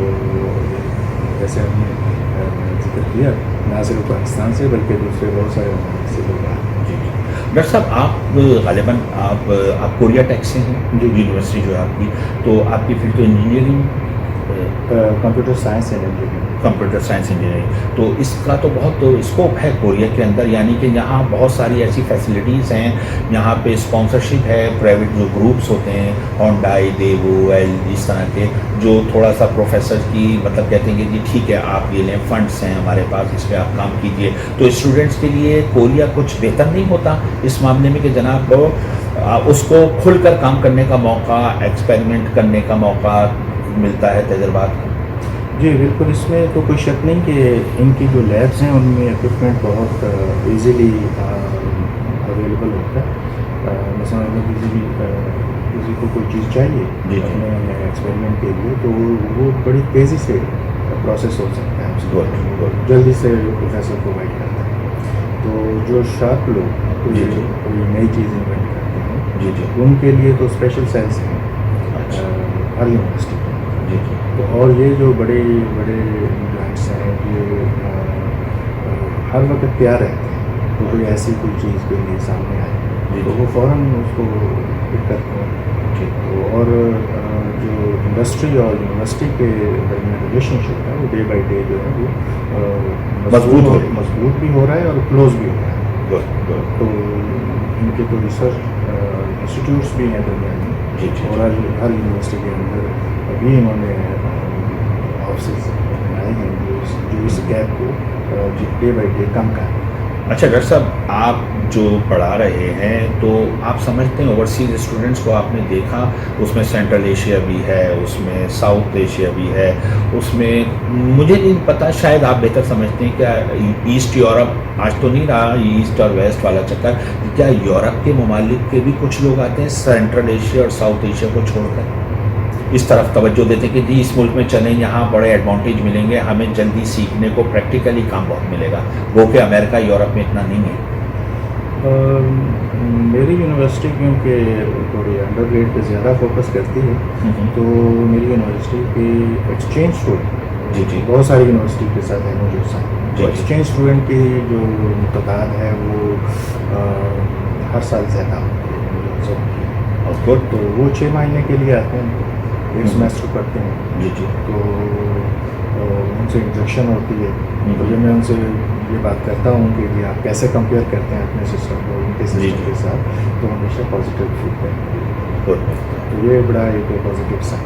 Speaker 3: جیسے ہم نے ذکر کیا نہ صرف پاکستان سے بلکہ دوسرے بہت سارے ممالک سے لوگ آئے.
Speaker 1: ڈاکٹر صاحب آپ غالباً آپ کوریا ٹیک سے ہیں جو یونیورسٹی جو ہے آپ کی، تو آپ کی فیلڈ تو engineering,
Speaker 3: computer science and engineering.
Speaker 1: Computer science engineering, تو اس کا تو بہت اسکوپ ہے کوریا کے اندر، یعنی کہ یہاں بہت ساری ایسی فیسلٹیز ہیں، یہاں پہ اسپانسرشپ ہے، پرائیویٹ جو گروپس ہوتے ہیں ہونڈائی، دیوو، ایل، اس طرح کے، جو تھوڑا سا پروفیسر کی مطلب کہتے ہیں کہ جی ٹھیک ہے آپ یہ لیں، فنڈس ہیں ہمارے پاس، اس پہ آپ کام کیجئے. تو اسٹوڈنٹس کے لیے کوریا کچھ بہتر نہیں ہوتا اس معاملے میں کہ جناب اس کو کھل کر کام کرنے کا موقع، ایکسپیریمنٹ کرنے کا موقع ملتا ہے، تجربات کا؟
Speaker 3: جی بالکل، اس میں تو کوئی شک نہیں کہ ان کی جو لیبس ہیں ان میں اکوپمنٹ بہت ایزیلی اویلیبل ہوتا ہے. مثلا اگر کسی کو کوئی چیز چاہیے
Speaker 1: جی
Speaker 3: اپنے ایکسپیریمنٹ کے لیے تو وہ بڑی تیزی سے پروسیس ہو سکتا ہے، اس کو جلدی سے پروفیسر پرووائڈ کرتا ہے. تو جو شارپ لوگ
Speaker 1: جی
Speaker 3: کوئی نئی چیز انوینٹ کرتے ہیں
Speaker 1: جی جی
Speaker 3: ان کے لیے تو اسپیشل سیلس ہیں
Speaker 1: اچھا
Speaker 3: ہر یونیورسٹی میں.
Speaker 1: جی جی
Speaker 3: تو اور یہ جو بڑے بڑے برانڈس ہیں یہ ہر وقت تیار رہتے ہیں، تو کوئی ایسی کوئی چیز کے لیے سامنے آئے تو وہ فوراً اس کو پک کرتے ہیں. اور جو انڈسٹری اور یونیورسٹی کے درمیان ریلیشن شپ ہے وہ ڈے بائی ڈے جو ہے وہ مضبوط بھی ہو رہا ہے اور کلوز بھی ہو رہا ہے. تو ان کے تو ریسرچ انسٹیٹیوٹس بھی ہیں درمیان میں،
Speaker 1: جی جی
Speaker 3: اور ہر یونیورسٹی کے اندر ابھی انہوں نے آفسز بنائے ہیں جو اس گیپ کو ڈے بائی ڈے کم کر رہے ہیں.
Speaker 1: اچھا ڈاکٹر صاحب، آپ جو پڑھا رہے ہیں تو آپ سمجھتے ہیں اوورسیز اسٹوڈنٹس کو آپ نے دیکھا، اس میں سینٹرل ایشیا بھی ہے، اس میں ساؤتھ ایشیا بھی ہے، اس میں مجھے نہیں پتہ، شاید آپ بہتر سمجھتے ہیں کیا ایسٹ یورپ، آج تو نہیں رہا ایسٹ اور ویسٹ والا چکر، کیا یورپ کے ممالک کے بھی کچھ لوگ آتے ہیں سینٹرل ایشیا اور ساؤتھ ایشیا کو چھوڑ کر اس طرف توجہ دیتے کہ جی اس ملک میں چلیں، یہاں بڑے ایڈوانٹیج ملیں گے، ہمیں جلدی سیکھنے کو، پریکٹیکلی کام بہت ملے گا، وہ کہ امریکہ یورپ میں اتنا نہیں ہے؟
Speaker 3: میری یونیورسٹی کیونکہ تھوڑی انڈر گریڈ پہ زیادہ فوکس کرتی ہے تو میری یونیورسٹی کے ایکسچینج اسٹوڈنٹ
Speaker 1: جی جی
Speaker 3: بہت ساری یونیورسٹی کے ساتھ ہیں موجود ہیں.
Speaker 1: جی
Speaker 3: ایکسچینج اسٹوڈنٹ کی جو تعداد ہے وہ ہر سال زیادہ ہوتی ہے. تو وہ 6 مہینے کے لیے آتے ہیں، ایک سیمیسٹر پڑھتے ہیں.
Speaker 1: جی جی
Speaker 3: تو ان سے انٹریکشن ہوتی ہے. تو جب میں ان سے یہ بات کرتا ہوں کہ جی آپ کیسے کمپیئر کرتے ہیں اپنے سسٹم کو ان کے سسٹم کے ساتھ، تو ہمیشہ پازیٹیو فیڈ بیک. تو یہ بڑا ایک پازیٹیو سائن.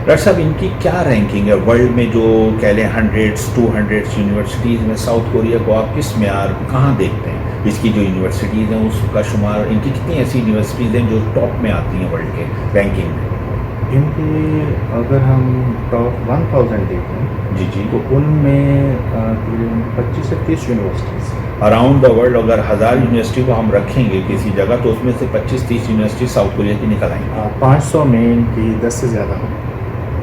Speaker 1: ڈاکٹر صاحب، ان کی کیا رینکنگ ہے ورلڈ میں، جو کہہ لیں 100 200 یونیورسٹیز میں ساؤتھ کوریا کو آپ کس معیار کہاں دیکھتے ہیں؟ اس کی جو یونیورسٹیز ہیں اس کا شمار، ان کی کتنی ایسی یونیورسٹیز ہیں جو ٹاپ میں آتی ہیں ورلڈ کے رینکنگ میں؟
Speaker 3: ان کی اگر ہم ٹاپ 1000 دیکھیں
Speaker 1: جی جی
Speaker 3: تو ان میں تقریباً 25 سے 30 یونیورسٹیز ہیں.
Speaker 1: اراؤنڈ دا ورلڈ اگر 1000 یونیورسٹی کو ہم رکھیں گے کسی جگہ تو اس میں سے 25-30 یونیورسٹی ساؤتھ کوریا کی نکل آئیں گی.
Speaker 3: 500 میں ان کی 10 سے زیادہ ہوں.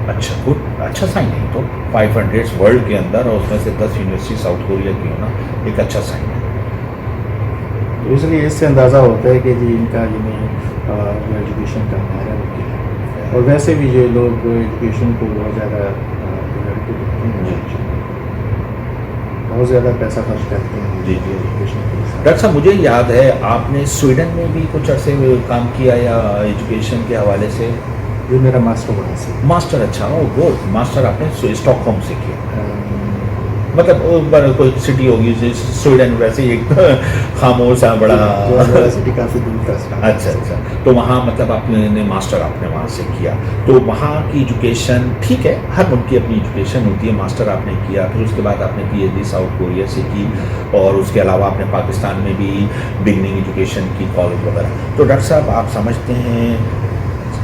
Speaker 1: اچھا گڈ، اچھا سائن ہے. تو 500 ورلڈ کے اندر اور اس میں سے 10 یونیورسٹی ساؤتھ کوریا کی ہونا ایک اچھا سائن ہے.
Speaker 3: تو اس لیے اس سے اندازہ ہوتا ہے کہ جی ان کا جو ایجوکیشن کا معیار ہے وہ کیا ہے. اور ویسے بھی یہ لوگ ایجوکیشن کو بہت زیادہ بہت زیادہ پیسہ خرچ کرتے ہیں.
Speaker 1: جی جی
Speaker 3: ایجوکیشن کے ساتھ.
Speaker 1: ڈاکٹر صاحب، مجھے یاد ہے آپ نے سویڈن میں بھی کچھ عرصے کام کیا یا ایجوکیشن کے حوالے سے؟
Speaker 3: یہ میرا ماسٹر وہاں سے.
Speaker 1: ماسٹر، اچھا، وہ گڈ. ماسٹر آپ نے اسٹاک ہوم سے کیا، مطلب کوئی سٹی ہوگی سویڈن ویسے ایک خاموش ہے بڑا
Speaker 3: سٹی کافی دور تھا.
Speaker 1: اچھا اچھا. تو وہاں مطلب آپ نے ماسٹر آپ نے وہاں سے کیا، تو وہاں کی ایجوکیشن ٹھیک ہے، ہر ملک کی اپنی ایجوکیشن ہوتی ہے. ماسٹر آپ نے کیا، پھر اس کے بعد آپ نے P H D South Korea سے کی، اور اس کے علاوہ آپ نے پاکستان میں بھی بگننگ ایجوکیشن کی، کالج وغیرہ. تو ڈاکٹر صاحب آپ سمجھتے ہیں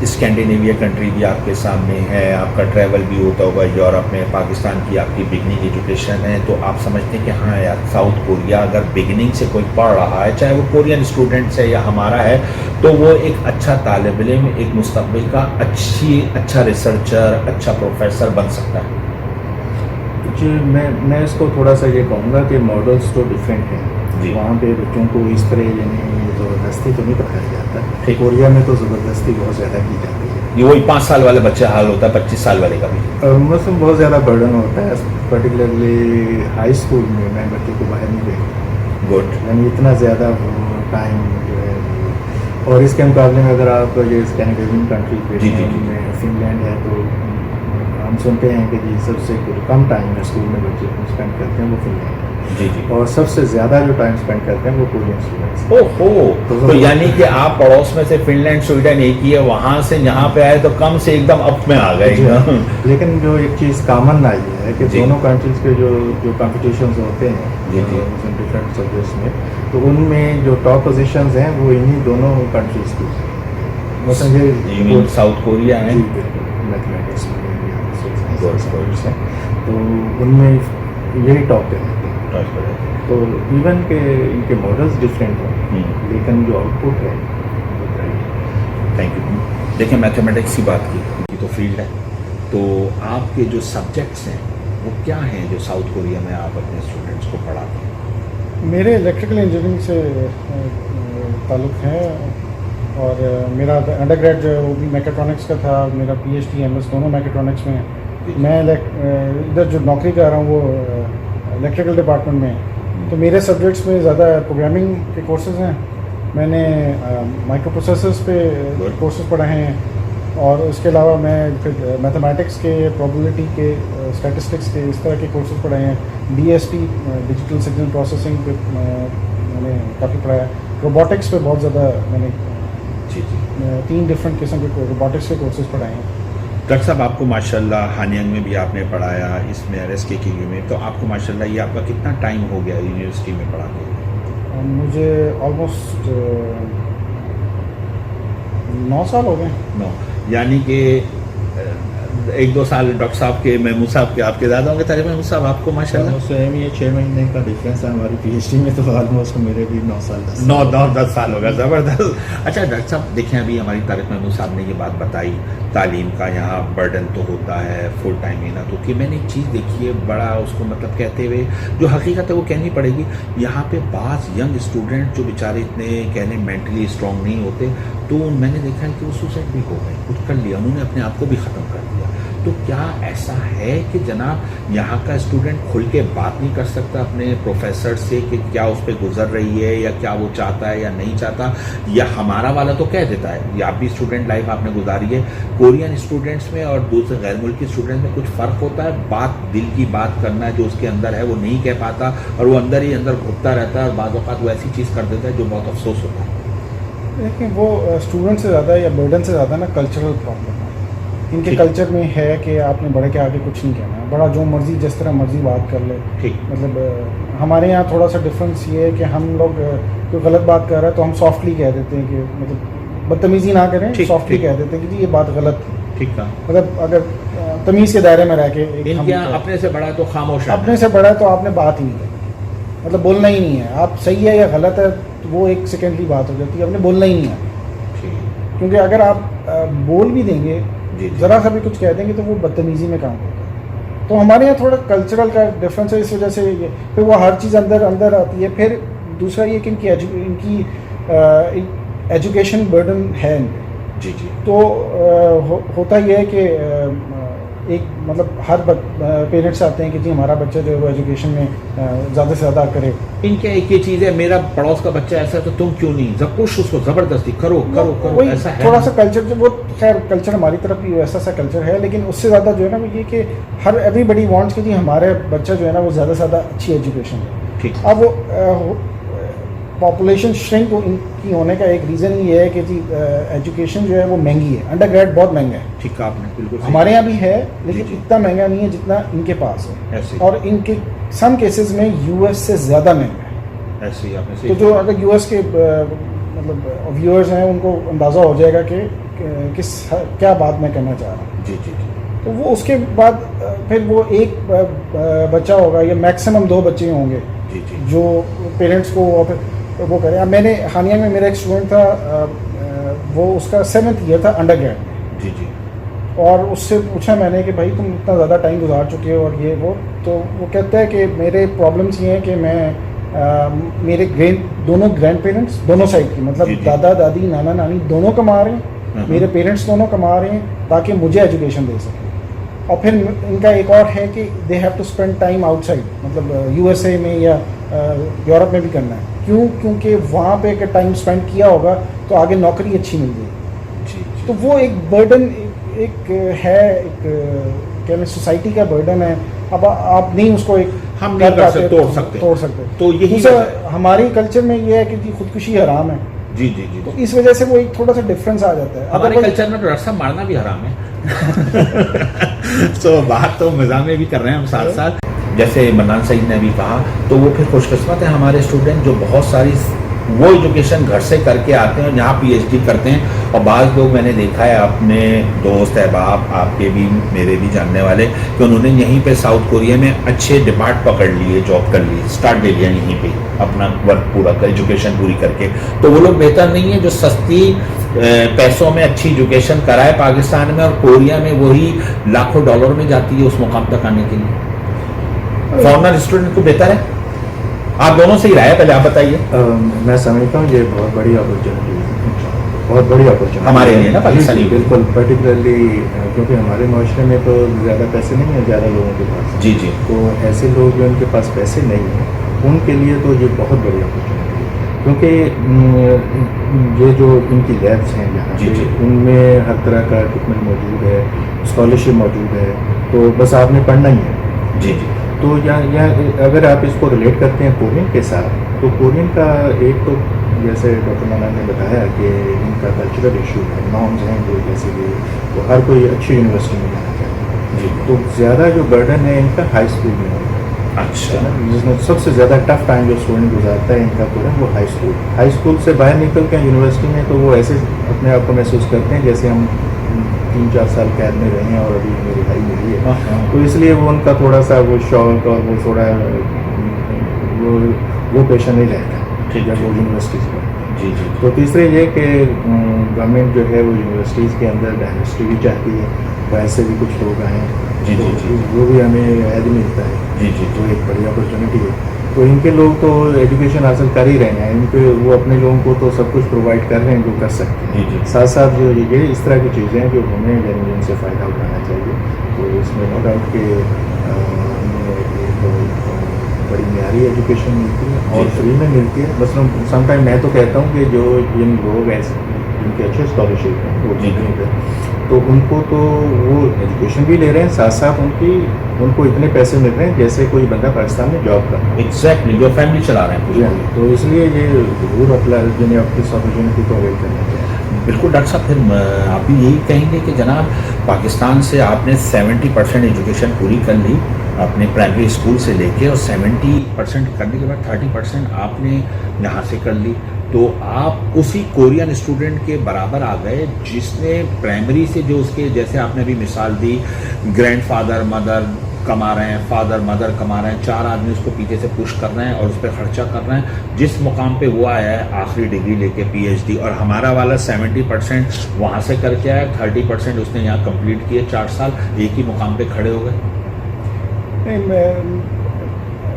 Speaker 1: اسکینڈینیویا کنٹری بھی آپ کے سامنے ہے، آپ کا ٹریول بھی ہوتا ہوگا یورپ میں، پاکستان کی آپ کی بگننگ ایجوکیشن ہے، تو آپ سمجھتے ہیں کہ ہاں یار ساؤتھ کوریا اگر بگننگ سے کوئی پڑھ رہا ہے، چاہے وہ کورین اسٹوڈنٹس ہے یا ہمارا ہے، تو وہ ایک اچھا طالب علم، ایک مستقبل کا اچھا ریسرچر، اچھا پروفیسر بن سکتا ہے؟
Speaker 3: جی میں اس کو تھوڑا سا یہ کہوں گا کہ ماڈلس تو ڈفرینٹ ہیں.
Speaker 1: جی.
Speaker 3: وہاں پہ بچوں کو اس طرح یعنی زبردستی تو نہیں پڑھایا جاتا.
Speaker 1: ٹھیک.
Speaker 3: کوریا میں تو زبردستی بہت زیادہ کی جاتی ہے.
Speaker 1: یہ وہی 5 سال والے بچے حال ہوتا ہے، 25 سال والے کا بھی
Speaker 3: مثلاً بہت زیادہ برڈن ہوتا ہے، پرٹیکولرلی ہائی اسکول میں بچوں کو باہر نہیں دیکھتا.
Speaker 1: گڈ.
Speaker 3: یعنی اتنا زیادہ وہ ٹائم جو ہے. اور اس کے مقابلے میں اگر آپ یہ اسکینڈینیوین کنٹری
Speaker 1: جی جی
Speaker 3: میں فن لینڈ ہے تو ہم سنتے ہیں کہ جی سب سے کم ٹائم اسکول میں بچے اسپینڈ کرتے ہیں وہ فن لینڈ ہے,
Speaker 1: جی جی.
Speaker 3: اور سب سے زیادہ جو ٹائم اسپینڈ کرتے ہیں وہ کورین اسٹوڈنٹس.
Speaker 1: تو یعنی کہ آپ پڑوس میں سے فن لینڈ سویڈن ایک ہی ہے, وہاں سے یہاں پہ آئے تو کم سے ایک دم اپ میں آ گئے.
Speaker 3: لیکن جو ایک چیز کامن آئی ہے کہ
Speaker 1: جی.
Speaker 3: دونوں کنٹریز کے جو کمپٹیشنز ہوتے ہیں
Speaker 1: جی جی.
Speaker 3: ڈفرینٹ سبجیکٹس میں, تو ان میں جو ٹاپ پوزیشنز ہیں وہ انہی دونوں کنٹریز کی ہیں. مثلاً
Speaker 1: ساؤتھ کوریا ہے,
Speaker 3: میتھمیٹکس میں ہیں, تو ان میں یہی ٹاپ پہ ہیں. تو ایون کہ ان کے ماڈلس ڈفرینٹ ہیں لیکن جو آؤٹ پٹ ہے.
Speaker 1: Thank you. دیکھیں میتھمیٹکس کی بات کی تو فیلڈ ہے, تو آپ کے جو سبجیکٹس ہیں وہ کیا ہیں جو ساؤتھ کوریا میں آپ اپنے اسٹوڈنٹس کو پڑھاتے ہیں؟
Speaker 2: میرے الیکٹریکل انجینئرنگ سے تعلق ہے, اور میرا انڈر گریڈ جو ہے وہ بھی میکاٹرونکس کا تھا, میرا P H D M S دونوں میکاٹرونکس میں ہیں. میں ادھر جو نوکری کر رہا ہوں وہ الیکٹریکل ڈپارٹمنٹ میں ہے, تو میرے سبجیکٹس میں زیادہ پروگرامنگ کے کورسز ہیں. میں نے مائکرو پروسیسرز پہ کورسز پڑھائے ہیں, اور اس کے علاوہ میں پھر میتھمیٹکس کے, پرابیبلٹی کے, اسٹیٹسٹکس کے, اس طرح کے کورسز پڑھائے ہیں. D S P digital signal processing پہ میں نے کافی پڑھایا. روبوٹکس پہ بہت زیادہ میں نے 3 ڈفرینٹ قسم کے روبوٹکس کے کورسز پڑھائے ہیں.
Speaker 1: ڈاکٹر صاحب آپ کو ماشاء اللہ ہانیانگ میں بھی آپ نے پڑھایا, اس میں RSK میں, تو آپ کو ماشاء اللہ یہ آپ کا کتنا ٹائم ہو گیا یونیورسٹی میں پڑھاتے ہوئے؟
Speaker 2: مجھے آلموسٹ 9 سال ہو گئے.
Speaker 1: 9, یعنی کہ 1-2 سال ڈاکٹر صاحب کے, محمود صاحب کے آپ کے زیادہ ہوں گے. طالب محمود صاحب آپ کو ماشاء اللہ
Speaker 3: سیم یہ 6 مہینے کا ڈفرینس ہے ہماری پی ایچ ڈی میں, تو آلموسٹ میرے بھی 9 سال
Speaker 1: 10 سال ہو گیا. زبردست. اچھا ڈاکٹر صاحب دیکھیں, ابھی ہماری طارق محمود صاحب نے یہ بات بتائی, تعلیم کا یہاں برڈن تو ہوتا ہے, فل ٹائم محنت ہوتی ہے. میں نے ایک چیز دیکھی ہے بڑا اس کو مطلب کہتے ہوئے, جو حقیقت ہے وہ کہنی پڑے گی, یہاں پہ بعض ینگ اسٹوڈنٹ جو بیچارے اتنے کہنے مینٹلی اسٹرانگ نہیں ہوتے, تو میں نے دیکھا ہے کہ وہ سوسائڈ بھی ہو گئے, کچھ کر لیا انہوں نے, اپنے آپ کو بھی ختم کر دیا. تو کیا ایسا ہے کہ جناب یہاں کا اسٹوڈنٹ کھل کے بات نہیں کر سکتا اپنے پروفیسر سے کہ کیا اس پہ گزر رہی ہے, یا کیا وہ چاہتا ہے یا نہیں چاہتا, یا ہمارا والا تو کہہ دیتا ہے, یا آپ بھی اسٹوڈنٹ لائف آپ نے گزاری ہے, کورین اسٹوڈنٹس میں اور دوسرے غیر ملکی اسٹوڈنٹس میں کچھ فرق ہوتا ہے؟ بات دل کی بات کرنا جو اس کے اندر ہے وہ نہیں کہہ پاتا, اور وہ اندر ہی اندر گھٹتا رہتا ہے, اور بعض اوقات وہ ایسی چیز کر دیتا ہے جو بہت افسوس ہوتا ہے.
Speaker 2: لیکن وہ اسٹوڈنٹ سے زیادہ یا برڈن سے زیادہ نا کلچرل پرابلم ہے. ان کے کلچر میں ہے کہ آپ نے بڑے کے آگے کچھ نہیں کہنا, بڑا جو مرضی جس طرح مرضی بات کر لے. مطلب ہمارے یہاں تھوڑا سا ڈفرینس یہ ہے کہ ہم لوگ کوئی غلط بات کر رہا ہے تو ہم سافٹلی کہہ دیتے ہیں, کہ مطلب بدتمیزی نہ کریں, سافٹلی کہہ دیتے ہیں کہ جی یہ بات غلط ہے.
Speaker 1: ٹھیک ہے,
Speaker 2: مطلب اگر تمیز کے دائرے میں رہ کے
Speaker 1: اپنے سے بڑا تو خاموش,
Speaker 2: اپنے سے بڑا تو آپ نے بات ہی نہیں کرنی, مطلب بولنا ہی نہیں ہے. آپ صحیح ہے یا غلط ہے تو وہ ایک سیکنڈلی بات ہو جاتی ہے, آپ نے بولنا ہی نہیں ہے. کیونکہ اگر آپ بول بھی دیں گے, ذرا سا بھی کچھ کہہ دیں گے تو وہ بدتمیزی میں کام ہوتا ہے. تو ہمارے یہاں تھوڑا کلچرل کا ڈفرینس ہے, اس وجہ سے پھر وہ ہر چیز اندر آتی ہے. پھر دوسرا یہ کہ ان کی ایجوکیشن برڈن ہے ان پہ.
Speaker 1: جی جی.
Speaker 2: تو ہوتا یہ ہے کہ ایک مطلب ہر پیرنٹس آتے ہیں کہ جی ہمارا بچہ جو ہے وہ ایجوکیشن میں زیادہ سے زیادہ کرے.
Speaker 1: ان کے ایک یہ چیز ہے, میرا پڑوس کا بچہ ایسا ہے تو تم کیوں نہیں, جب کچھ اس کو زبردستی کرو, ایسا ہے
Speaker 2: تھوڑا سا کلچر. وہ خیر کلچر ہماری طرف بھی ایسا سا کلچر ہے, لیکن اس سے زیادہ جو ہے نا وہ یہ کہ ایوری بڈی وانٹس کہ جی ہمارے بچہ جو ہے نا وہ زیادہ سے زیادہ اچھی ایجوکیشن ہے.
Speaker 1: ٹھیک.
Speaker 2: اب وہ پاپولیشن شرنک ان کی ہونے کا ایک ریزن یہ ہے کہ جی ایجوکیشن جو ہے وہ مہنگی ہے, انڈر گریڈ بہت مہنگا ہے.
Speaker 1: ٹھیک ہے, آپ نے بالکل
Speaker 2: ہمارے یہاں بھی ہے, لیکن اتنا مہنگا نہیں ہے جتنا ان کے پاس ہے, اور ان کے سم کیسز میں US سے زیادہ مہنگا ہے.
Speaker 1: ایسے ہی آپ نے
Speaker 2: تو جو اگر US کے مطلب ویورز ہیں ان کو اندازہ ہو جائے گا کہ کیا بات میں کرنا چاہ رہا ہوں.
Speaker 1: جی جی جی.
Speaker 2: تو وہ اس کے بعد پھر وہ ایک بچہ ہوگا یا میکسیمم 2 بچے ہوں گے
Speaker 1: جی جی
Speaker 2: جو پیرنٹس کو وہ کریں. اب میں نے حانیہ میں میرا ایک اسٹوڈنٹ تھا, وہ اس کا 7th ایئر تھا انڈر گریڈ میں.
Speaker 1: جی جی.
Speaker 2: اور اس سے پوچھا میں نے کہ بھائی تم اتنا زیادہ ٹائم گزار چکے ہو اور یہ وہ, تو وہ کہتا ہے کہ میرے پرابلمس یہ ہیں کہ میں میرے دونوں گرینڈ پیرنٹس دونوں سائڈ کی, مطلب دادا دادی نانا نانی دونوں کما رہے ہیں, میرے پیرنٹس دونوں کما رہے ہیں تاکہ مجھے ایجوکیشن دے سکیں. اور پھر ان کا ایک اور ہے کہ they have to spend time outside, مطلب یو ایس اے میں یا یورپ میں بھی کرنا ہے. کیونکہ وہاں پہ اگر ٹائم اسپینڈ کیا ہوگا تو آگے نوکری اچھی مل جائے گی.
Speaker 1: جی
Speaker 2: تو وہ ایک برڈن ایک ہے, ایک کیا میں سوسائٹی کا برڈن ہے. اب آپ نہیں اس کو ایک
Speaker 1: ہم نہیں کر سکتے, توڑ سکتے. تو یہی
Speaker 2: ہماری کلچر میں یہ ہے کہ خودکشی حرام ہے.
Speaker 1: جی جی جی,
Speaker 2: تو اس وجہ سے وہ ایک تھوڑا سا ڈفرینس آ جاتا ہے.
Speaker 1: ہمارے کلچر میں تو رسم مارنا بھی حرام ہے. تو بات تو مزاح میں بھی کر رہے ہیں ہم ساتھ ساتھ. جیسے منان سعید نے بھی کہا, تو وہ پھر خوش قسمت ہے ہمارے اسٹوڈنٹ جو بہت ساری وہ ایجوکیشن گھر سے کر کے آتے ہیں اور یہاں پی ایچ ڈی کرتے ہیں. اور بعض لوگ میں نے دیکھا ہے, اپنے دوست احباب آپ کے بھی میرے بھی جاننے والے, کہ انہوں نے یہیں پہ ساؤتھ کوریا میں اچھے ڈپارٹ پکڑ لیے, جاب کر لی, اسٹارٹ لے لیا یہیں پہ اپنا ورک پورا کر, ایجوکیشن پوری کر کے. تو وہ لوگ بہتر نہیں ہے جو سستی پیسوں میں اچھی ایجوکیشن کرائے پاکستان میں, اور کوریا میں وہی لاکھوں ڈالر میں جاتی ہے اس مقام تک آنے کے لیے. فارنر اسٹوڈنٹ کو بہتر ہے. آپ دونوں سے ہی رائے, پہلے آپ بتائیے.
Speaker 3: میں سمجھتا ہوں یہ بہت بڑی اپرچونیٹی ہے, بہت بڑی اپرچونیٹی
Speaker 1: ہمارے لیے نا پاکستانی.
Speaker 3: بالکل, پرٹیکولرلی کیونکہ ہمارے معاشرے میں تو زیادہ پیسے نہیں ہیں زیادہ لوگوں کے پاس.
Speaker 1: جی جی.
Speaker 3: تو ایسے لوگ جو ان کے پاس پیسے نہیں ہیں ان کے لیے تو یہ بہت بڑی اپرچونیٹی ہے, کیونکہ یہ جو ان کی لیبس ہیں یہاں
Speaker 1: جی جی,
Speaker 3: ان میں ہر طرح کا اکوپمنٹ موجود ہے, اسکالرشپ موجود ہے. تو بس آپ نے پڑھنا ہی ہے.
Speaker 1: جی جی.
Speaker 3: تو یا اگر آپ اس کو ریلیٹ کرتے ہیں کورین کے ساتھ, تو کورین کا ایک تو جیسے ڈاکٹر مولانا نے بتایا کہ ان کا کلچرل ایشو ہے, نارمز ہیں جو جیسے کہ وہ ہر کوئی اچھی یونیورسٹی میں جانا چاہتے ہیں.
Speaker 1: جی.
Speaker 3: تو زیادہ جو برڈن ہے ان کا ہائی اسکول میں ہوتا ہے.
Speaker 1: اچھا.
Speaker 3: جس میں سب سے زیادہ ٹف ٹائم جو اسٹوڈنٹ گزارتا ہے ان کا پورا وہ ہائی اسکول. ہائی اسکول سے باہر نکلتے ہیں یونیورسٹی میں تو وہ ایسے اپنے آپ کو محسوس کرتے ہیں جیسے ہم 3-4 سال قید میں رہے ہیں اور ابھی میری رہائی ملی ہے. تو اس لیے وہ ان کا تھوڑا سا وہ شوق اور وہ تھوڑا وہ پیشہ نہیں رہتا جب وہ یونیورسٹیز میں.
Speaker 1: جی جی.
Speaker 3: تو تیسرے یہ کہ گورنمنٹ جو ہے وہ یونیورسٹیز کے اندر ڈائورسٹی بھی چاہتی ہے, باہر سے بھی کچھ لوگ آئے ہیں.
Speaker 1: جی جی جی.
Speaker 3: وہ بھی ہمیں عید ملتا ہے.
Speaker 1: جی جی.
Speaker 3: تو ایک بڑی اپرچونیٹی ہے. تو ان کے لوگ تو ایجوکیشن حاصل کر ہی رہے ہیں, ان کے وہ اپنے لوگوں کو تو سب کچھ پرووائڈ کر رہے ہیں جو کر سکتے ہیں.
Speaker 1: جی جی.
Speaker 3: ساتھ ساتھ جو یہ اس طرح کی چیزیں ہیں جو ہمیں یعنی ان سے فائدہ اٹھانا چاہیے. تو اس میں نو ڈاؤٹ کہ ہمیں ایک بڑی معیاری ایجوکیشن ملتی ہے اور فری میں ملتی ہے. مثلاً سم ٹائم میں تو کہتا ہوں کہ جو جن لوگ ایسے جن کے اچھے اسکالرشپ ہیں وہ تو ان کو تو وہ ایجوکیشن بھی لے رہے ہیں, ساتھ ساتھ ان کو اتنے پیسے مل رہے ہیں جیسے کوئی بندہ پاکستان میں جاب کر رہا ہے.
Speaker 1: ایگزیکٹلی, جو فیملی چلا رہے ہیں پوری.
Speaker 3: تو اس لیے یہ ضرور اپنے اس اپرچونیٹی کو اویل کرنا چاہیے.
Speaker 1: بالکل ڈاکٹر صاحب, پھر آپ بھی یہی کہیں گے کہ جناب پاکستان سے آپ نے 70% ایجوکیشن پوری کر لی اپنے پرائمری اسکول سے لے کے, اور 70% کرنے کے بعد 30% آپ نے یہاں سے کر لی, تو آپ اسی کورین اسٹوڈنٹ کے برابر آ گئے جس نے پرائمری سے جو اس کے, جیسے آپ نے بھی مثال دی, گرینڈ فادر مدر کما رہے ہیں, فادر مدر کما رہے ہیں, 4 آدمی اس کو پیچھے سے پش کر رہے ہیں اور اس پہ خرچہ کر رہے ہیں, جس مقام پہ وہ آیا ہے آخری ڈگری لے کے پی ایچ ڈی. اور ہمارا والا 70% وہاں سے کر کے آیا, 30% اس نے یہاں کمپلیٹ کیے, 4 سال ایک ہی مقام پہ کھڑے ہو گئے.
Speaker 2: نہیں,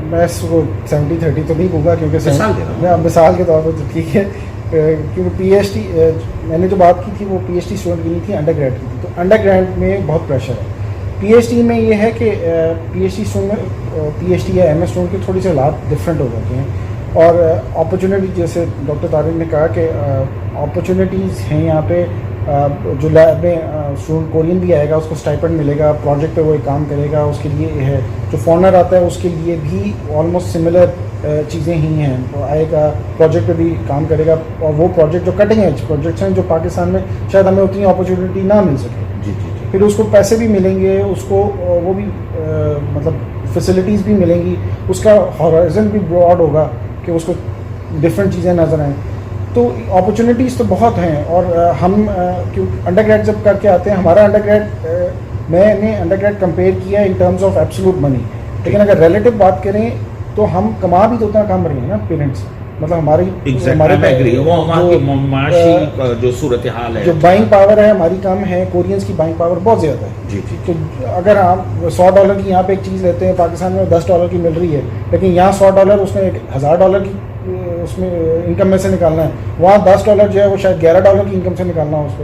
Speaker 2: میں اس کو 70-30 تو نہیں کہوں گا, کیونکہ میں مثال کے طور پر تو ٹھیک ہے, کیونکہ پی ایچ ڈی میں نے جو بات کی تھی وہ پی ایچ ڈی اسٹوڈنٹ کی نہیں تھی, انڈر گریڈ کی تھی. تو انڈر گریڈ میں بہت پریشر ہے. پی ایچ ڈی میں یہ ہے کہ P H D student P H D یا ایم ایس اسٹوڈنٹ کے تھوڑی سی حالات ڈفرینٹ ہو جاتے ہیں, اور اپرچونیٹی جیسے ڈاکٹر طارق نے کہا کہ اپرچونیٹیز ہیں یہاں پہ. جو لیب میں اسٹوڈنٹ کورین بھی آئے گا اس کو اسٹائپنڈ ملے گا, پروجیکٹ پہ وہ ایک کام کرے گا, اس کے لیے ہے. جو فارنر آتا ہے اس کے لیے بھی آلموسٹ سملر چیزیں ہی ہیں, آئے گا پروجیکٹ پہ بھی کام کرے گا, اور وہ پروجیکٹ جو کٹنگ ایج پروجیکٹس ہیں جو پاکستان میں شاید ہمیں اتنی اپرچونیٹی نہ مل سکے.
Speaker 1: جی جی.
Speaker 2: پھر اس کو پیسے بھی ملیں گے, اس کو وہ بھی مطلب فیسلٹیز بھی ملیں گی, اس کا ہورائزن بھی براڈ ہوگا کہ اس کو ڈفرینٹ چیزیں نظر آئیں. تو اپرچونیٹیز تو بہت ہیں. اور ہم انڈر گریڈ جب کر کے آتے ہیں, ہمارا انڈر گریڈ میں نے انڈر گریڈ کمپیئر کیا ان ٹرمز آف ایبسولوٹ منی, لیکن اگر ریلیٹو بات کریں تو ہم کما بھی تو اتنا کم رہے ہیں نا پیرنٹس, مطلب ہماری
Speaker 1: جو صورتحال ہے,
Speaker 2: جو بائنگ پاور ہے ہماری کم ہے, کورینس کی بائنگ پاور بہت زیادہ ہے.
Speaker 1: جی جی.
Speaker 2: تو اگر ہم $100 کی یہاں پہ ایک چیز لیتے ہیں, پاکستان میں $10 کی مل رہی ہے, لیکن یہاں $100 اس نے $1000 کی اس میں انکم میں سے نکالنا ہے, وہاں $10 جو ہے وہ شاید $11 کی انکم سے نکالنا ہو اس کو.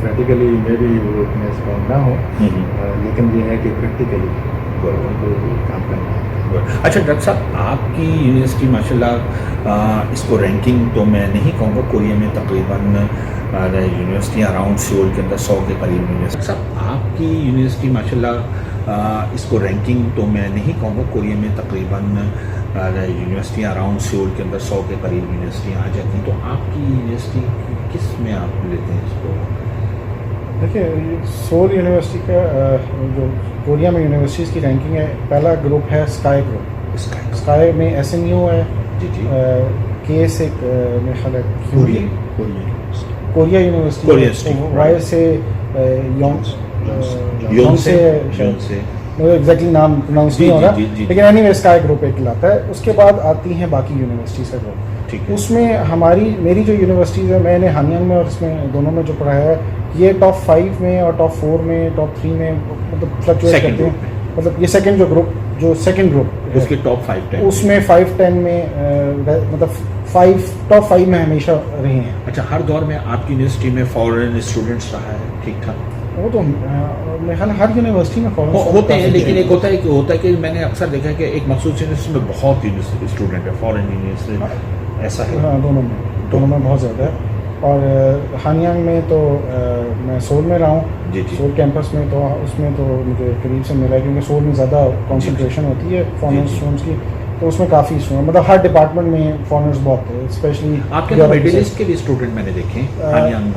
Speaker 3: پریکٹیکلی میں بھی وہ اتنے اسٹرانگ نہ ہوں، لیکن یہ ہے کہ پریکٹیکلی کام کرنا ہے۔
Speaker 1: اچھا ڈاکٹر صاحب، آپ کی یونیورسٹی ماشاء اللہ اس کو رینکنگ تو میں نہیں کہوں گا، کوریا میں تقریباً یونیورسٹیاں اراؤنڈ سیول کے اندر 100 کے قریب یونیورسٹی، صاحب آپ کی یونیورسٹی ماشاء اللہ اس کو رینکنگ تو میں نہیں کہوں گا، کوریا میں تقریباً یونیورسٹیاں اراؤنڈ سیول کے اندر 100 کے قریب یونیورسٹیاں آ جاتی ہیں، تو آپ کی یونیورسٹی کس میں آپ لیتے ہیں اس کو؟
Speaker 2: دیکھیے سول یونیورسٹی کا جو کوریا میں یونیورسٹیز کی رینکنگ ہے، پہلا گروپ ہے اسکائی گروپ، اسکائی میں ایس ایم یو ہے،
Speaker 1: جی جی،
Speaker 2: کے ایس ایک میرے خیال ہے
Speaker 1: کوریا
Speaker 2: یونیورسٹی، وائی سے یونگ سے مجھے ایگزیکٹلی نام پروناؤنس نہیں ہو رہا، لیکن اینی وے اسکائی گروپ ایک لاتا ہے۔ اس کے بعد آتی ہیں باقی یونیورسٹیز کا گروپ، اس میں میری جو یونیورسٹیز ہے، میں نے ہانیانگ میں اور اس میں دونوں میں جو پڑھایا ہے، یہ ٹاپ 5 میں اور ٹاپ 4 میں، ٹاپ 3 میں مطلب فلکچویٹ کرتے ہیں، مطلب یہ سیکنڈ گروپ
Speaker 1: اس کے ٹاپ 5-10
Speaker 2: اس میں 5-10 میں مطلب ٹاپ 5 میں ہمیشہ رہے ہیں۔
Speaker 1: اچھا، ہر دور میں آپ کی یونیورسٹی میں فورن اسٹوڈنٹس رہا ہے ٹھیک ٹھاک؟
Speaker 2: وہ تو میرے خیال ہر یونیورسٹی میں فورن
Speaker 1: ہوتے ہیں، لیکن ایک ہوتا ہے کہ میں نے اکثر دیکھا کہ ایک مخصوص یونیورسٹی میں بہت اسٹوڈنٹ ہے، فورن یونیورسٹی، ایسا ہے؟
Speaker 2: ہاں، دونوں میں بہت زیادہ ہے۔ اور ہانیانگ میں تو میں سول میں رہا ہوں، سول کیمپس میں، تو اس میں تو مجھے قریب سے ملا ہے، کیونکہ سول میں زیادہ کنسنٹریشن ہوتی ہے فارنر اسٹوڈنٹس کی، تو اس میں کافی اسٹوڈنٹ، مطلب ہر ڈپارٹمنٹ میں فارنرز بہت ہے، اسپیشلی
Speaker 1: آپ کے میڈیکلسٹ کے بھی اسٹوڈنٹ میں نے دیکھے